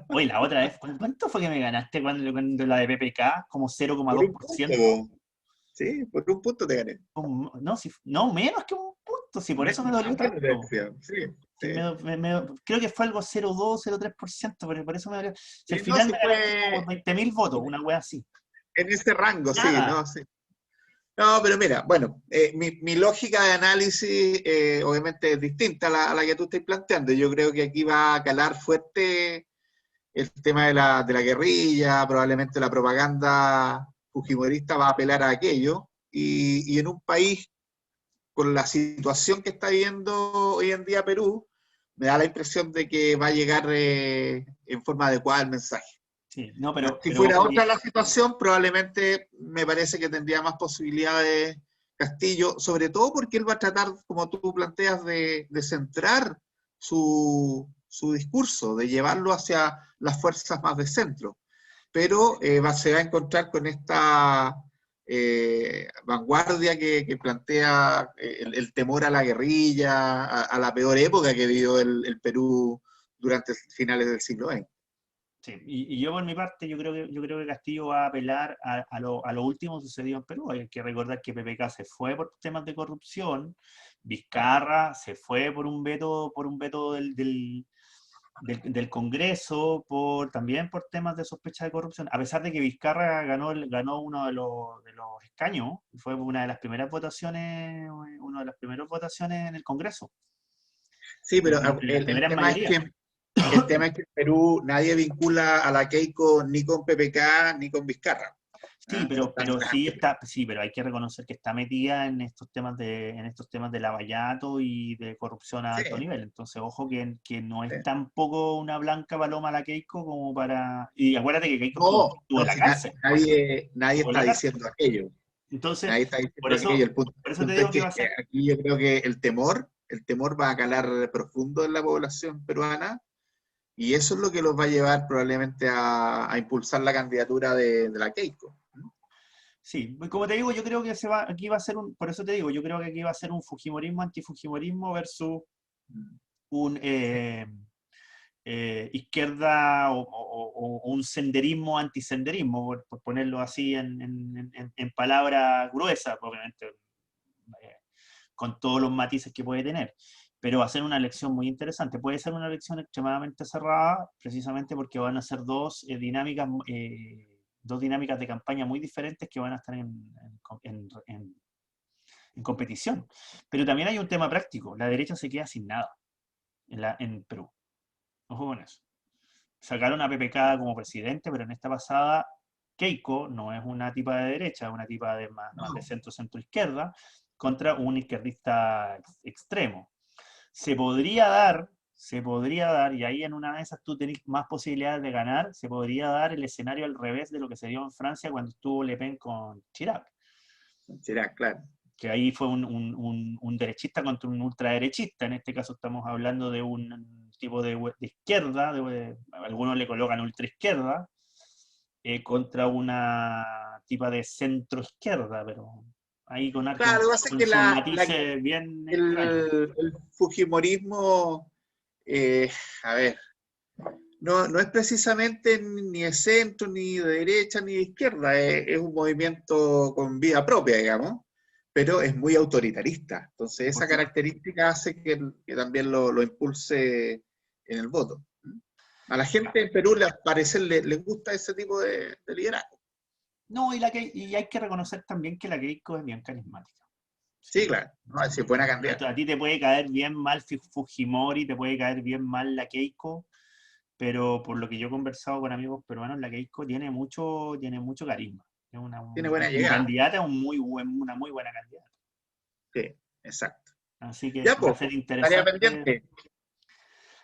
Oye, la otra vez, ¿cuánto fue que me ganaste cuando la de PPK? Como Por un punto, 0,2%. po. Sí, por un punto te gané. No, no, menos que un punto, sí, por eso me dolió Más menos te tanto. decía. Sí, Sí, sí. creo que fue algo 0,2, 0,3%, pero por eso me dolió. Si al Sí, no, final sí me ganaste como por fue 20.000 votos, una wea así. en ese rango, sí, Nada. no, sí. No, pero mira, bueno, mi lógica de análisis obviamente es distinta a la que tú estás planteando. Yo creo que aquí va a calar fuerte el tema de la guerrilla, probablemente la propaganda fujimorista va a apelar a aquello, y en un país con la situación que está viviendo hoy en día Perú, me da la impresión de que va a llegar en forma adecuada el mensaje. Sí, no, Si pero fuera ojo otra que. la situación, probablemente me parece que tendría más posibilidades Castillo, sobre todo porque él va a tratar, como tú planteas, de centrar su discurso, de llevarlo hacia las fuerzas más de centro. Pero se va a encontrar con esta vanguardia que plantea el temor a la guerrilla, a la peor época que vivió el Perú durante finales del siglo XX. Sí, y yo por mi parte, yo creo que Castillo va a apelar a lo último sucedido en Perú. Hay que recordar que PPK se fue por temas de corrupción, Vizcarra se fue por un veto del Congreso, también por temas de sospecha de corrupción, a pesar de que Vizcarra ganó uno de los escaños, fue una de las primeras votaciones, una de las primeras votaciones en el Congreso, Sí, pero en las primeras mayorías. el tema es que en Perú nadie vincula a la Keiko ni con PPK ni con Vizcarra. Sí, ¿Ah? pero sí está, sí, pero hay que reconocer que está metida en estos temas de lavallato y de corrupción a Sí, alto nivel. Entonces, ojo que no es sí. tampoco una blanca paloma la Keiko como para. Y acuérdate que Keiko estuvo No, en la si cárcel. nadie Estuvo en está la cárcel. diciendo aquello. Entonces, Nadie está por diciendo aquello. eso, por El eso te punto es digo que que va a ser. aquí yo creo que el temor va a calar profundo en la población peruana, y eso es lo que los va a llevar probablemente a impulsar la candidatura de la Keiko. Sí, como te digo, yo creo que aquí va a ser por eso te digo, yo creo que aquí va a ser un fujimorismo, antifujimorismo versus un izquierda o un senderismo antisenderismo, por ponerlo así en palabras gruesas, obviamente, con todos los matices que puede tener. Pero va a ser una elección muy interesante. Puede ser una elección extremadamente cerrada, precisamente porque van a ser dos dinámicas de campaña muy diferentes que van a estar en competición. Pero también hay un tema práctico. La derecha se queda sin nada en Perú. Ojo con eso. Sacaron a PPK como presidente, pero en esta pasada Keiko no es una tipa de derecha, es una tipa de más de No, centro-izquierda, contra un izquierdista extremo. Se podría dar, y ahí en una de esas tú tenés más posibilidades de ganar, se podría dar el escenario al revés de lo que se dio en Francia cuando estuvo Le Pen con Chirac, será claro. que ahí fue un derechista contra un ultraderechista. En este caso estamos hablando de un tipo de izquierda, algunos le colocan ultraizquierda, contra una tipa de centro izquierda, pero ahí Claro, lo que pasa es con que sus matices bien extraños. el Fujimorismo, eh, a ver, no es precisamente ni de centro, ni de derecha, ni de izquierda, es un movimiento con vida propia, digamos, pero es muy autoritarista. Entonces, Por esa supuesto. característica hace que también lo impulse en el voto. A la gente en Perú, al parecer, le gusta ese tipo de liderazgo. No, y hay que reconocer también que la Keiko es bien carismática. Sí, Sí, claro, no, es buena a candidata. ti te puede caer bien mal Fujimori, te puede caer bien mal la Keiko, pero por lo que yo he conversado con amigos peruanos, la Keiko tiene mucho carisma. Tiene Y buena como llegada. candidata es una muy buena candidata. Sí, exacto. Así que Ya, va a pues, ser tarea interesante. pendiente.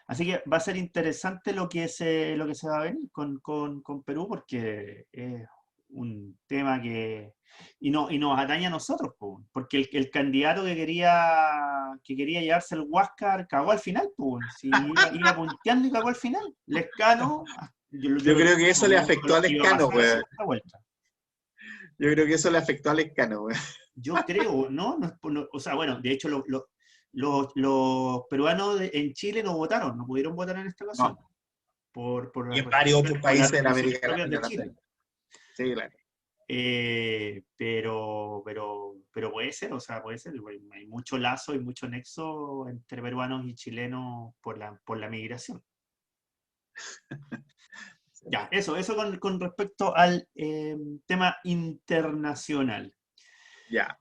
Así que va a ser interesante lo que se va a venir con Perú, porque es un tema y nos atañe a nosotros, po, porque el candidato que quería llevarse el Huáscar cagó al final, po, si iba punteando y cagó al final. Lescano, yo Yo lo creo dije que eso le yo afectó creo al que iba a Lescano, pasar a weón. segunda vuelta. Yo creo que eso le afectó al Lescano, weón. Yo creo, ¿no? O sea, bueno, de hecho los peruanos en Chile no votaron, no pudieron votar en esta ocasión No. por Y las en varios otros por las países de la restricciones América propias de Latina Chile. también. Sí, claro. Pero puede ser, o sea, puede ser. Hay mucho lazo y mucho nexo entre peruanos y chilenos por la migración. Ya, eso con respecto al tema internacional. Ya.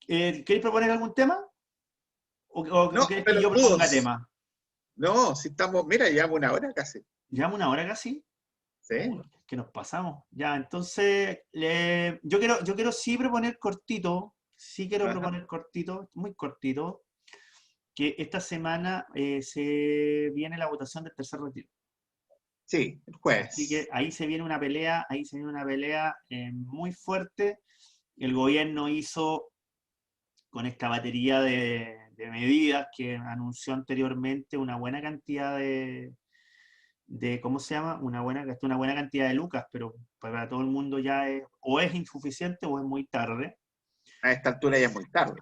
¿Queréis proponer algún tema? O No, queréis que yo proponga pelotudos. tema? No, si estamos, mira, llevamos una hora casi. ¿Llevamos una hora casi? Sí. Que nos pasamos. Ya, entonces, yo quiero sí proponer cortito, sí quiero Ajá. proponer cortito, muy cortito, que esta semana se viene la votación del tercer retiro. Sí, el Así que jueves. ahí se viene una pelea muy fuerte. El gobierno hizo con esta batería de medidas que anunció anteriormente una buena cantidad ¿cómo se llama? Gastó una buena cantidad de lucas, pero para todo el mundo ya o es insuficiente o es muy tarde. A esta altura ya es muy tarde.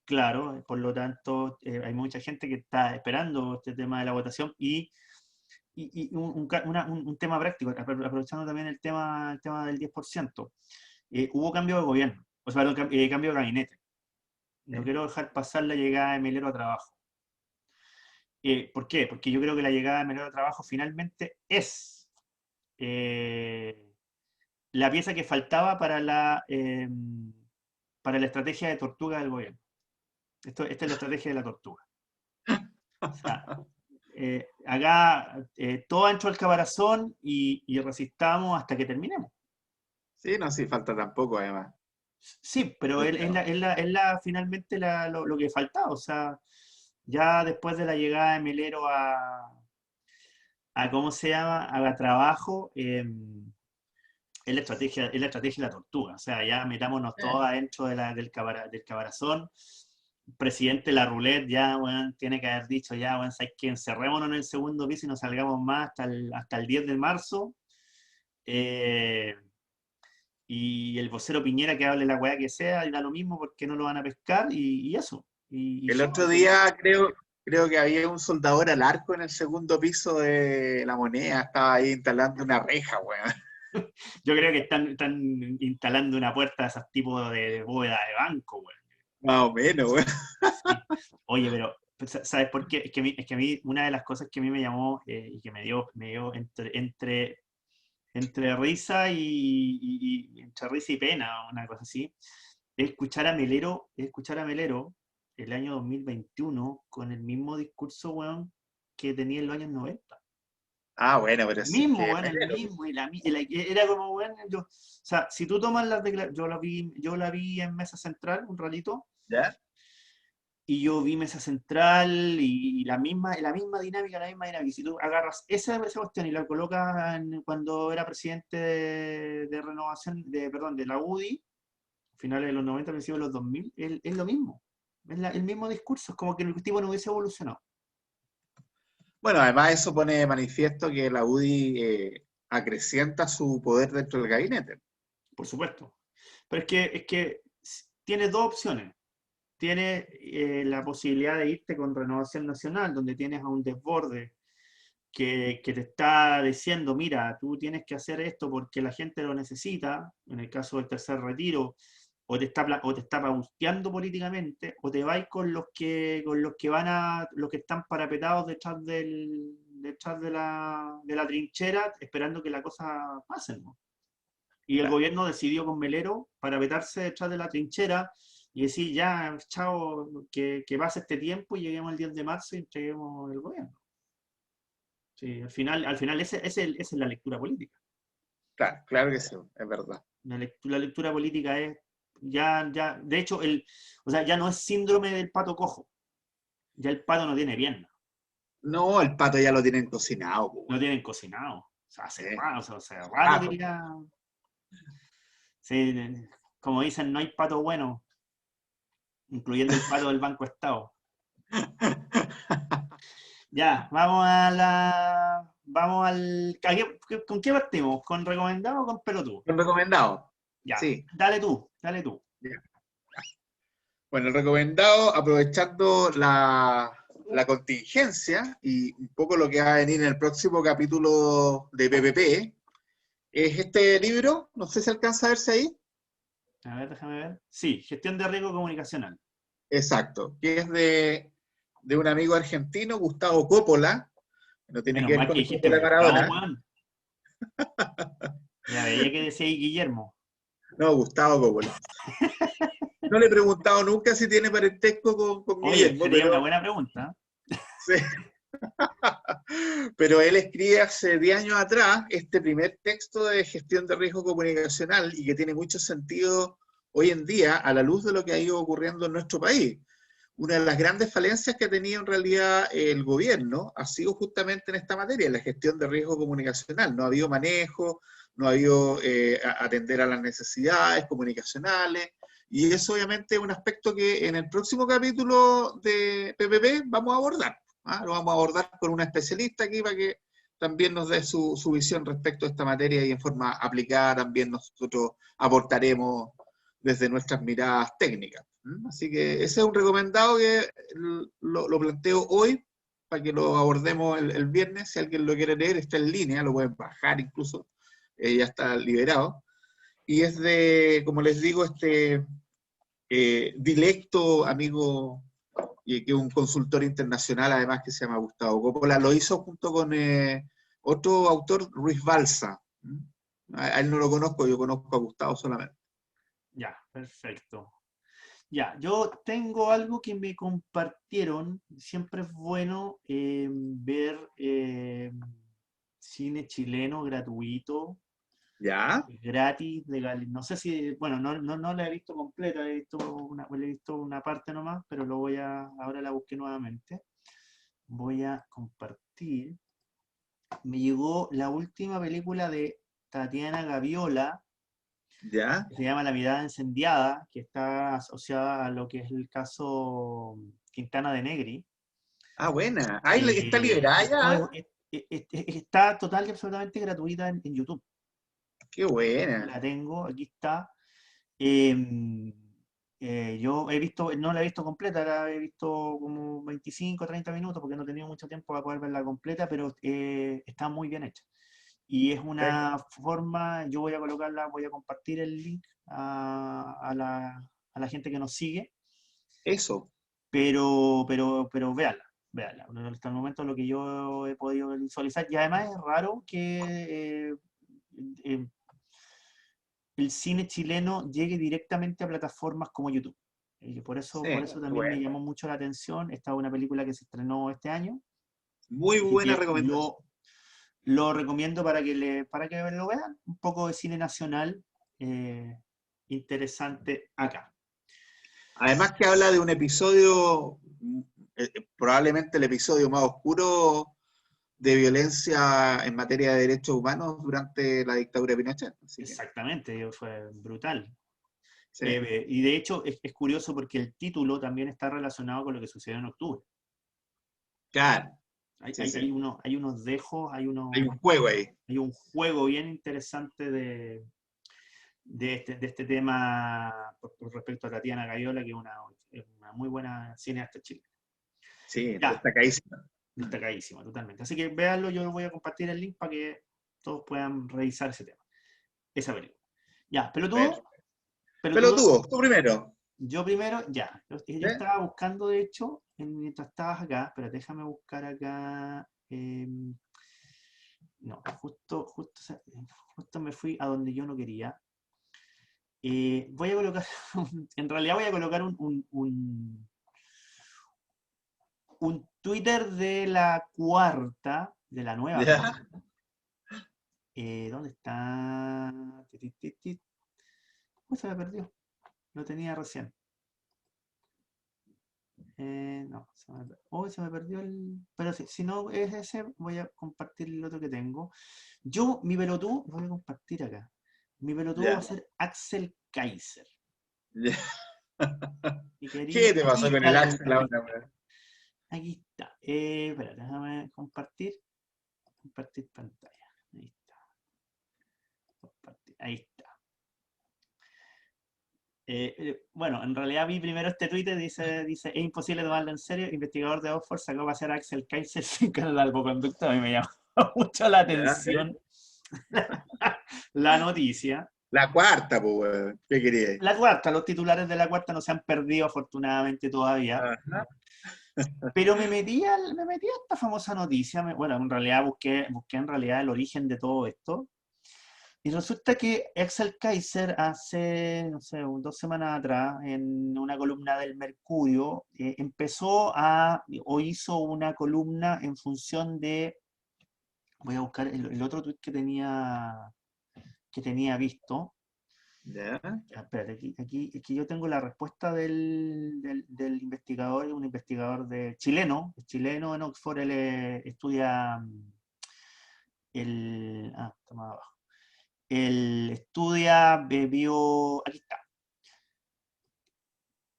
Claro, por lo tanto, hay mucha gente que está esperando este tema de la votación y un tema práctico, aprovechando también el tema del 10%. Hubo cambio de gobierno, o sea, perdón, cambio de gabinete. No ¿Eh? quiero dejar pasar la llegada de Melero a trabajo. ¿Por qué? Porque yo creo que la llegada de Melero a trabajo finalmente es eh, la pieza que faltaba para la estrategia de tortuga del gobierno. Esta es la estrategia de la tortuga. O sea, acá todo entró al caparazón y resistamos hasta que terminemos. Sí, no, sí, falta tampoco, además. Sí, pero Claro. finalmente lo que faltaba. O sea, ya después de la llegada de Melero ¿cómo se llama? A trabajo, es la estrategia de la tortuga. O sea, ya metámonos todos adentro del caparazón. Presidente de la roulette ya, weón, tiene que haber dicho ya, weón, ¿sabes qué? Encerrémonos en el segundo piso y no salgamos más hasta el 10 de marzo. Eh, y el vocero Piñera que hable la weá que sea, y da lo mismo porque no lo van a pescar y eso. Y El fue, otro día creo que había un soldador al arco en el segundo piso de la Moneda, estaba ahí instalando una reja, weón. yo creo que están instalando una puerta de esos tipos de bóveda de banco, weón. Más o menos, weón. Sí. Oye, pero ¿sabes por qué? Es que a mí una de las cosas que a mí me llamó y que me dio entre risa entre risa y pena, una cosa así, es escuchar a Melero el año 2021 con el mismo discurso, weón, que tenía en los años 90. Ah, bueno, pero El sí mismo, que weón, el mismo, era como, weón, o sea, si tú tomas las declaraciones, yo la vi en Mesa Central un ratito, ¿ya? y yo vi Mesa Central y la misma dinámica, la misma dinámica. Y si tú agarras esa cuestión y la colocas cuando era presidente de renovación, perdón, de la UDI, finales de los 90, principios de los 2000, es lo mismo. Es el mismo discurso, es como que el tipo no hubiese evolucionado, Bueno, además eso pone de manifiesto que la UDI acrecienta su poder dentro del gabinete. por supuesto. Pero es que tienes dos opciones. Tienes la posibilidad de irte con Renovación Nacional, donde tienes a un desborde que te está diciendo, mira, tú tienes que hacer esto porque la gente lo necesita, en el caso del tercer retiro, o te está pausteando políticamente, o te vais con los que los que están parapetados detrás de la trinchera, esperando que la cosa pase, ¿no? Y el Claro. gobierno decidió con Melero parapetarse detrás de la trinchera y decir, ya, chao, que pase este tiempo y lleguemos al 10 de marzo y entreguemos el gobierno. Sí, al final esa es la lectura política. Claro, claro que sí, es verdad. La lectura política es, de hecho, o sea, ya no es síndrome del pato cojo. Ya el pato no tiene pierna, No, el pato ya lo tienen cocinado, po, lo weón. tienen cocinado. O sea, Eh, hace hace rato rato. que ya. Sí, como dicen, no hay pato bueno, incluyendo el pato del Banco Estado. Ya, vamos a la. Vamos al. ¿Con qué partimos? ¿Con recomendado o con pelotudo? Un recomendado. Ya, Sí. dale tú, dale tú. Ya. Bueno, el recomendado, aprovechando la contingencia y un poco lo que va a venir en el próximo capítulo de PPP, es este libro, no sé si alcanza a verse ahí. A ver, déjame ver. Sí, gestión de riesgo comunicacional. Exacto, que es de un amigo argentino, Gustavo Coppola, no tiene Menos que ver mal con que dijiste Coppola Gustavo, Maradona, weón. Ya veía que decía ahí Guillermo. no, Gustavo Coppola. No le he preguntado nunca si tiene parentesco con Oye, Guillermo, sería una buena pregunta. sí, pero él escribe hace 10 años atrás este primer texto de gestión de riesgo comunicacional y que tiene mucho sentido hoy en día a la luz de lo que ha ido ocurriendo en nuestro país. Una de las grandes falencias que ha tenido en realidad el gobierno ha sido justamente en esta materia, en la gestión de riesgo comunicacional. No ha habido manejo, no ha habido atender a las necesidades comunicacionales, y eso obviamente es un aspecto que en el próximo capítulo de PPP vamos a abordar. ¿Ah? Lo vamos a abordar con una especialista aquí para que también nos dé su visión respecto a esta materia y en forma aplicada también nosotros aportaremos desde nuestras miradas técnicas. Así que ese es un recomendado que lo planteo hoy para que lo abordemos el viernes. Si alguien lo quiere leer, está en línea, lo pueden bajar incluso, ya está liberado. Y es de, como les digo, este directo amigo y que es un consultor internacional además que se llama Gustavo Coppola, lo hizo junto con otro autor, Ruiz Balsa. A él no lo conozco, yo conozco a Gustavo solamente. Ya, perfecto. Ya, yo tengo algo que me compartieron. Siempre es bueno ver cine chileno gratuito, ¿Ya? gratis, legal. No sé si, bueno, no la he visto completa, he visto una parte nomás, pero ahora la busqué nuevamente. Voy a compartir. Me llegó la última película de Tatiana Gaviola, ¿Ya? que se llama La mirada incendiada, que está asociada a lo que es el caso Quintana de Negri. Ah, buena. Ahí está liberada No, ya. está total y absolutamente gratuita en YouTube. Qué buena. La tengo, aquí está. Em, yo he visto, no la he visto completa, la he visto como 25 o 30 minutos porque no he tenido mucho tiempo para poder verla completa, pero está muy bien hecha. Y es una forma, yo voy a colocarla, voy a compartir el link a la gente que nos sigue, Eso. pero véanla, véanla. Hasta el momento lo que yo he podido visualizar, y además es raro que eh, el cine chileno llegue directamente a plataformas como YouTube. Por Sí, eso también me bueno. llamó mucho la atención. Esta es una película que se estrenó este año, Muy así buena que recomendación. lo recomiendo para que lo vean. Un poco de cine nacional eh, interesante acá. Además que habla de un episodio, probablemente el episodio más oscuro de violencia en materia de derechos humanos durante la dictadura de Pinochet. Así que, Exactamente, fue brutal. sí, Y de hecho es curioso porque el título también está relacionado con lo que sucedió en octubre. claro, Hay, sí, hay, sí. hay unos, hay unos dejos, Hay un juego ahí. hay un juego bien interesante de este tema por respecto a Tatiana Gayola, que es una muy buena cineasta chilena. Sí, Ya, destacadísimo. destacadísima, totalmente. Así que véanlo, yo voy a compartir el link para que todos puedan revisar ese tema, esa película. Ya, Perfecto. pelotudo, Pelotudo, tú primero. yo primero, ya. Yo ¿Sí? estaba buscando, de hecho, mientras estabas acá, pero déjame buscar acá. No, justo me fui a donde yo no quería. Voy a colocar, en realidad voy a colocar un Twitter de la cuarta, de la nueva ¿Ya? cuarta. ¿Dónde está? Uy, se me perdió. Lo tenía recién. No, se me perdió el... Pero si no es ese, voy a compartir el otro que tengo. Mi pelotudo, voy a compartir acá. Mi pelotudo va a Ya. ser Axel Kaiser. Ya. Mi querido, ¿Qué te aquí pasó con está el Axel ahora, weón? aquí está. Espera, déjame compartir pantalla. Ahí está. Ahí está. Bueno, en realidad vi primero este Twitter, dice, es imposible tomarlo en serio, investigador de Oxford sacó a pasear a Axel Kaiser sin canal de salvoconducto. A mí me llamó mucho la Ya. atención la noticia. La cuarta, pues, weón. ¿Qué querías? La cuarta, los titulares de la cuarta no se han perdido afortunadamente todavía, Ajá. pero me metí a esta famosa noticia, bueno, en realidad busqué en realidad el origen de todo esto. Y resulta que Axel Kaiser hace, no sé, 2 semanas atrás, en una columna del Mercurio, o hizo una columna en función de, voy a buscar el otro tweet que tenía visto. Ya. Espérate, aquí yo tengo la respuesta del investigador, un investigador chileno en Oxford. Él estudia está más abajo. Él estudia aquí está.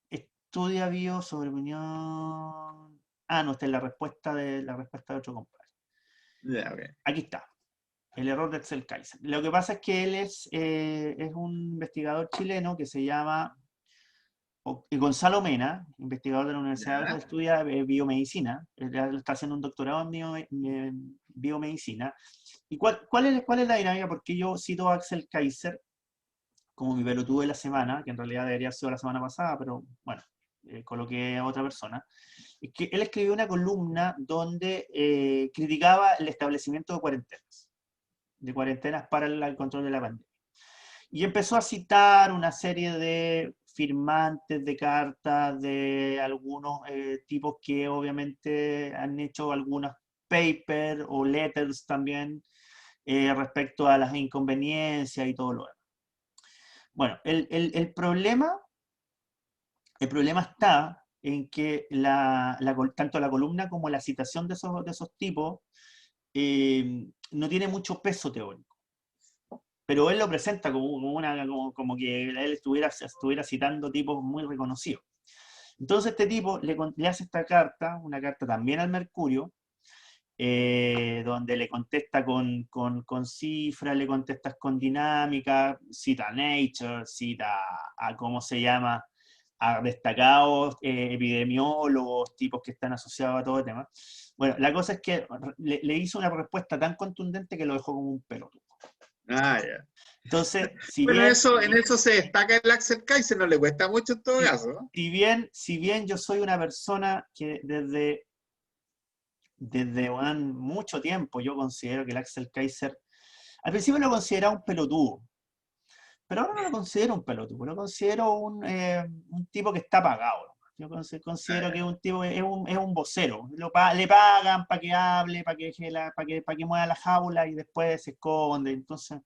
Estudia bio sobre opinión. No, esta es la respuesta de otro compadre. Ya, ok. Aquí está. El error de Axel Kaiser. Lo que pasa es que él es un investigador chileno que se llama Gonzalo Mena, investigador de la Universidad de Ya. Oxford, estudia biomedicina. Él está haciendo un doctorado en biomedicina. ¿Y cuál es la dinámica? Porque yo cito a Axel Kaiser como mi pelotudo de la semana, que en realidad debería haber sido la semana pasada, pero bueno, coloqué a otra persona. Es que él escribió una columna donde criticaba el establecimiento de cuarentenas para el control de la pandemia. Y empezó a citar una serie de firmantes de cartas de algunos tipos que obviamente han hecho algunos papers o letters también respecto a las inconveniencias y todo lo demás. Bueno, el problema está en que tanto la columna como la citación de esos tipos no tiene mucho peso teórico. Pero él lo presenta como que él estuviera citando tipos muy reconocidos. Entonces este tipo le hace esta carta, una carta también al Mercurio, donde le contesta con cifras, le contestas con dinámica, cita a Nature, cita a cómo se llama, a destacados epidemiólogos, tipos que están asociados a todo el tema. Bueno, la cosa es que le hizo una respuesta tan contundente que lo dejó como un pelotudo. Ah, ya. Entonces, Bueno, en eso se destaca el Axel Kaiser, no le cuesta mucho en todo caso, ¿no? si bien yo soy una persona que desde mucho tiempo yo considero que el Axel Kaiser, al principio lo consideraba un pelotudo, pero ahora no lo considero un pelotudo, lo considero un tipo que está pagado. Yo Ah, considero que ya. es un tipo, es un vocero. Le pagan para que hable, para que mueva la jaula y después se esconde. Entonces,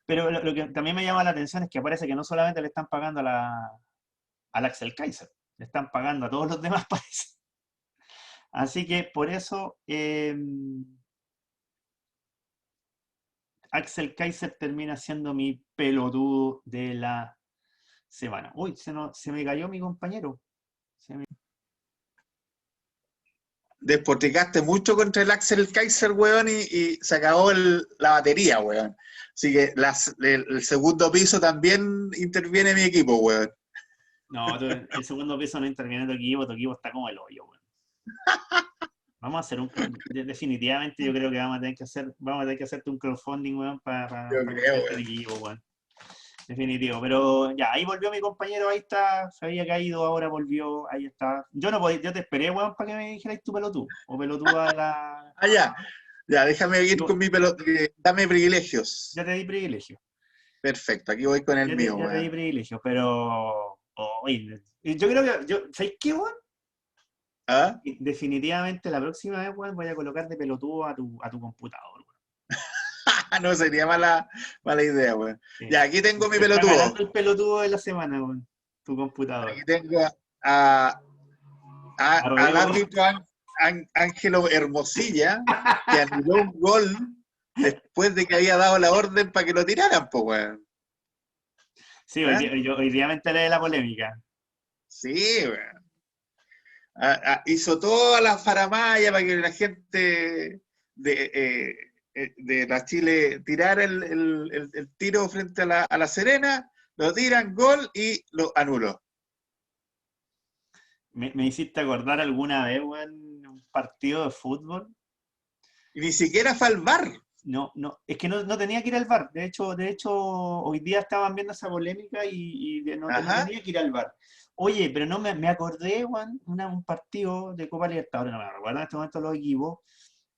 pero lo que también me llama la atención es que parece que no solamente le están pagando al Axel Kaiser, le están pagando a todos los demás, parece. Así que por eso Axel Kaiser termina siendo mi pelotudo de la semana. Uy, se me cayó mi compañero. Despotricaste mucho contra el Axel Kaiser, weón, y se acabó la batería, weón. Así que el segundo piso también interviene mi equipo, weón. No, el segundo piso no interviene tu equipo está como el hoyo, weón. Vamos a hacer definitivamente yo creo que vamos a tener que hacerte un crowdfunding, weón, para Yo creo, comprarte el weón. equipo, weón. Definitivo, pero ya, ahí volvió mi compañero, ahí está, se había caído, ahora volvió, ahí está. Yo te esperé, weón, para que me dijeras tu pelotudo, o pelotuda de la... Ah, ya. Ya, déjame ir con Yo, mi pelota. Dame privilegios. ya te di privilegio, Perfecto, aquí voy con el mío, ya te di weón. privilegio, pero... oye, yo creo que, ¿sabes qué, weón? ¿Ah? Definitivamente la próxima vez, weón, voy a colocar de pelotudo a tu computador, weón. No sería mala idea, weón. Sí. Ya, aquí tengo mi Te está pelotudo. ganando el pelotudo de la semana, weón, tu computador. Aquí tengo a al árbitro Ángelo Hermosilla, que anuló un gol después de que había dado la orden para que lo tiraran, pues, weón. Sí, ¿Eh? hoy día me enteré de la polémica. Sí, weón. Hizo toda la faramalla para que la gente de la Chile tirara el tiro frente a la Serena, lo tiran, gol y lo anuló. Me hiciste acordar alguna vez, weón, un partido de fútbol. Y ni siquiera fue al VAR. No, es que no tenía que ir al VAR. De hecho, hoy día estaban viendo esa polémica no Ajá, tenía que ir al VAR. Oye, pero no me acordé, Juan, un partido de Copa Libertadores, no me recuerdo en este momento los equipos,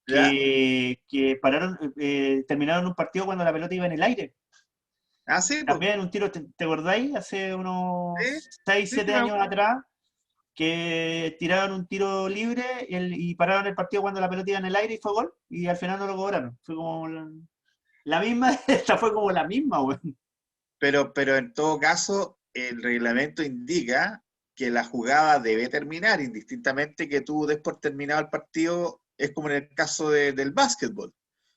ya. que pararon, terminaron un partido cuando la pelota iba en el aire. Ah, sí, pues. También un tiro, ¿te acordáis? Hace Sí, unos 6 sí, sí 7 me años acuerdo. atrás, que tiraron un tiro libre y pararon el partido cuando la pelota iba en el aire y fue gol, y al final no lo cobraron. Fue como la misma, esta fue como la misma, weón. Pero en todo caso, el reglamento indica que la jugada debe terminar, indistintamente que tú des por terminado el partido, es como en el caso del básquetbol.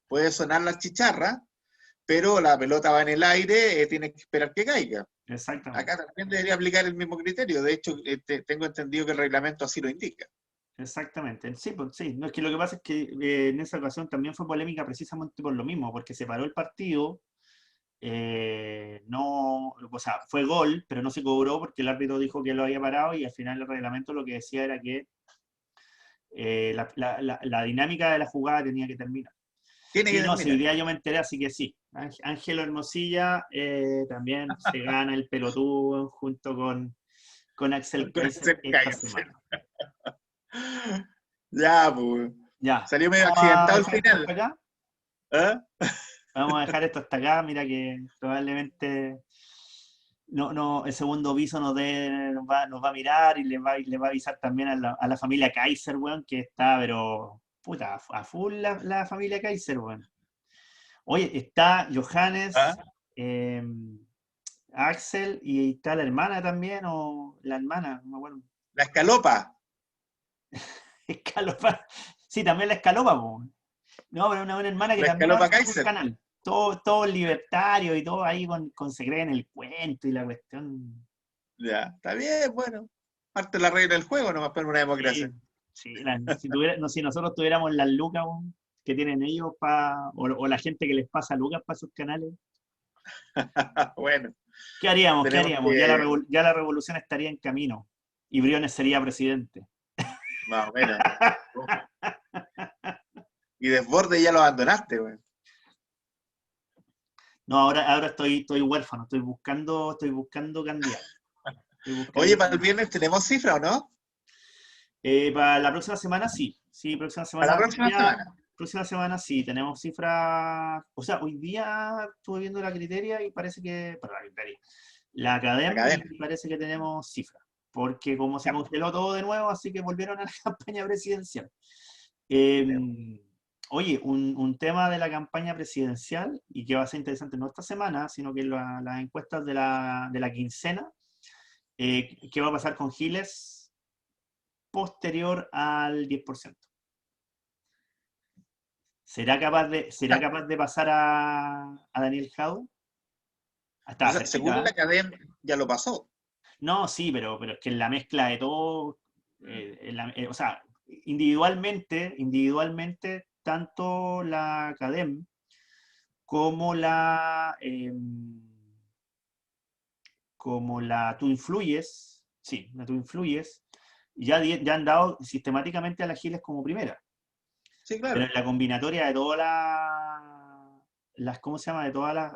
Puede sonar la chicharra, pero la pelota va en el aire, tienes que esperar que caiga. Acá Exactamente, también debería aplicar el mismo criterio. De hecho, tengo entendido que el reglamento así lo indica. exactamente. Sí, pues, sí. No, es que lo que pasa es que en esa ocasión también fue polémica precisamente por lo mismo, porque se paró el partido, no, o sea, fue gol, pero no se cobró porque el árbitro dijo que lo había parado y al final el reglamento lo que decía era que la dinámica de la jugada tenía que terminar. Tiene que Y no, si hoy terminar. día yo me enteré, así que sí. Ángelo Hermosilla también se gana el pelotudo junto con Axel Kaiser Se esta cállense. semana. Ya, pues. Ya, Salió medio vamos a accidentado al dejar esto final. hasta acá. ¿Eh? Vamos a dejar esto hasta acá. Mira que probablemente el segundo piso nos va a mirar y le va a avisar también a la familia Kaiser, weón, que está, pero puta, a full la familia Kaiser, weón. Oye, está ¿Ah? Johannes, eh, Axel y está la hermana también, o la hermana, no me acuerdo. La escalopa. Escalopa. Sí, también la escalopa, po. No, pero una hermana que La también ahora escalopa está en un Kaiser. canal. Todo libertario y todo ahí se creen el cuento y la cuestión. Ya, está bien, bueno. Parte de la regla del juego, nomás para una democracia. Sí, sí. Si nosotros tuviéramos las lucas po, que tienen ellos o la gente que les pasa lucas para sus canales, Bueno, ¿qué haríamos? ¿Qué tenemos haríamos? que, Ya la revolución estaría en camino y Briones sería presidente. más o menos. Y Desborde ya lo abandonaste, güey. No, ahora estoy huérfano, estoy buscando candidato. Estoy Oye, buscando para el candidato. viernes tenemos cifra, ¿o no? Para la próxima semana sí. Sí, próxima Para la semana. próxima semana. Próxima semana sí, tenemos cifras. O sea, hoy día estuve viendo la criteria y parece que. Para la criteria. La Academ y Academia. parece que tenemos cifras. Porque como se Ya, pues, congeló todo de nuevo, así que volvieron a la campaña presidencial. tenemos. Oye, un tema de la campaña presidencial y que va a ser interesante no esta semana, sino que las encuestas de la quincena, ¿qué va a pasar con Giles posterior al 10%? ¿Será capaz de pasar a Daniel Jadwe? O Estaba sea, según cerquita, la ¿eh? Academia, ya lo pasó. No, sí, pero es que en la mezcla de todo, o sea, individualmente, tanto la Academ como tú influyes, sí, la tú influyes, ya han dado sistemáticamente a las Giles como primera. Sí, Pero claro. en la combinatoria de todas ¿cómo se llama? De todas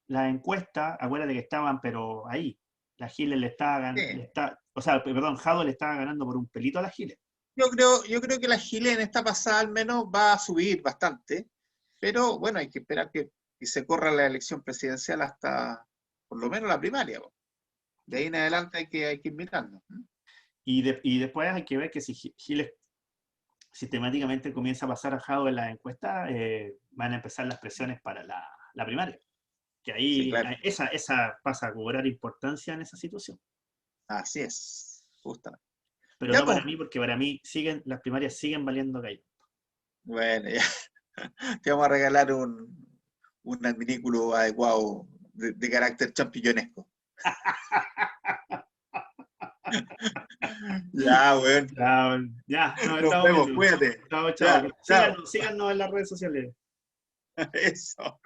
las encuestas, acuérdate que estaban, pero ahí. La Giles le estaba Sí. o sea, perdón, Jado le estaba ganando por un pelito a la Giles. Yo creo que la Chile en esta pasada al menos va a subir bastante, pero bueno, hay que esperar que se corra la elección presidencial hasta por lo menos la primaria, po. De ahí en adelante hay que ir mirando. Y después hay que ver que si Giles sistemáticamente comienza a pasar a Jado en las encuestas, van a empezar las presiones para la primaria. Que Sí, ahí claro. esa pasa a cobrar importancia en esa situación. Así es, justamente. Pero Ya, no pues. para mí, porque para mí las primarias siguen valiendo gallo. Bueno, ya. Te vamos a regalar un adminículo adecuado de carácter champillonesco. Ya, weón. Ya, ya, nos Nos estamos vemos, viendo. cuídate. Chao, chao. Ya, chao. Síganos en las redes sociales. Eso.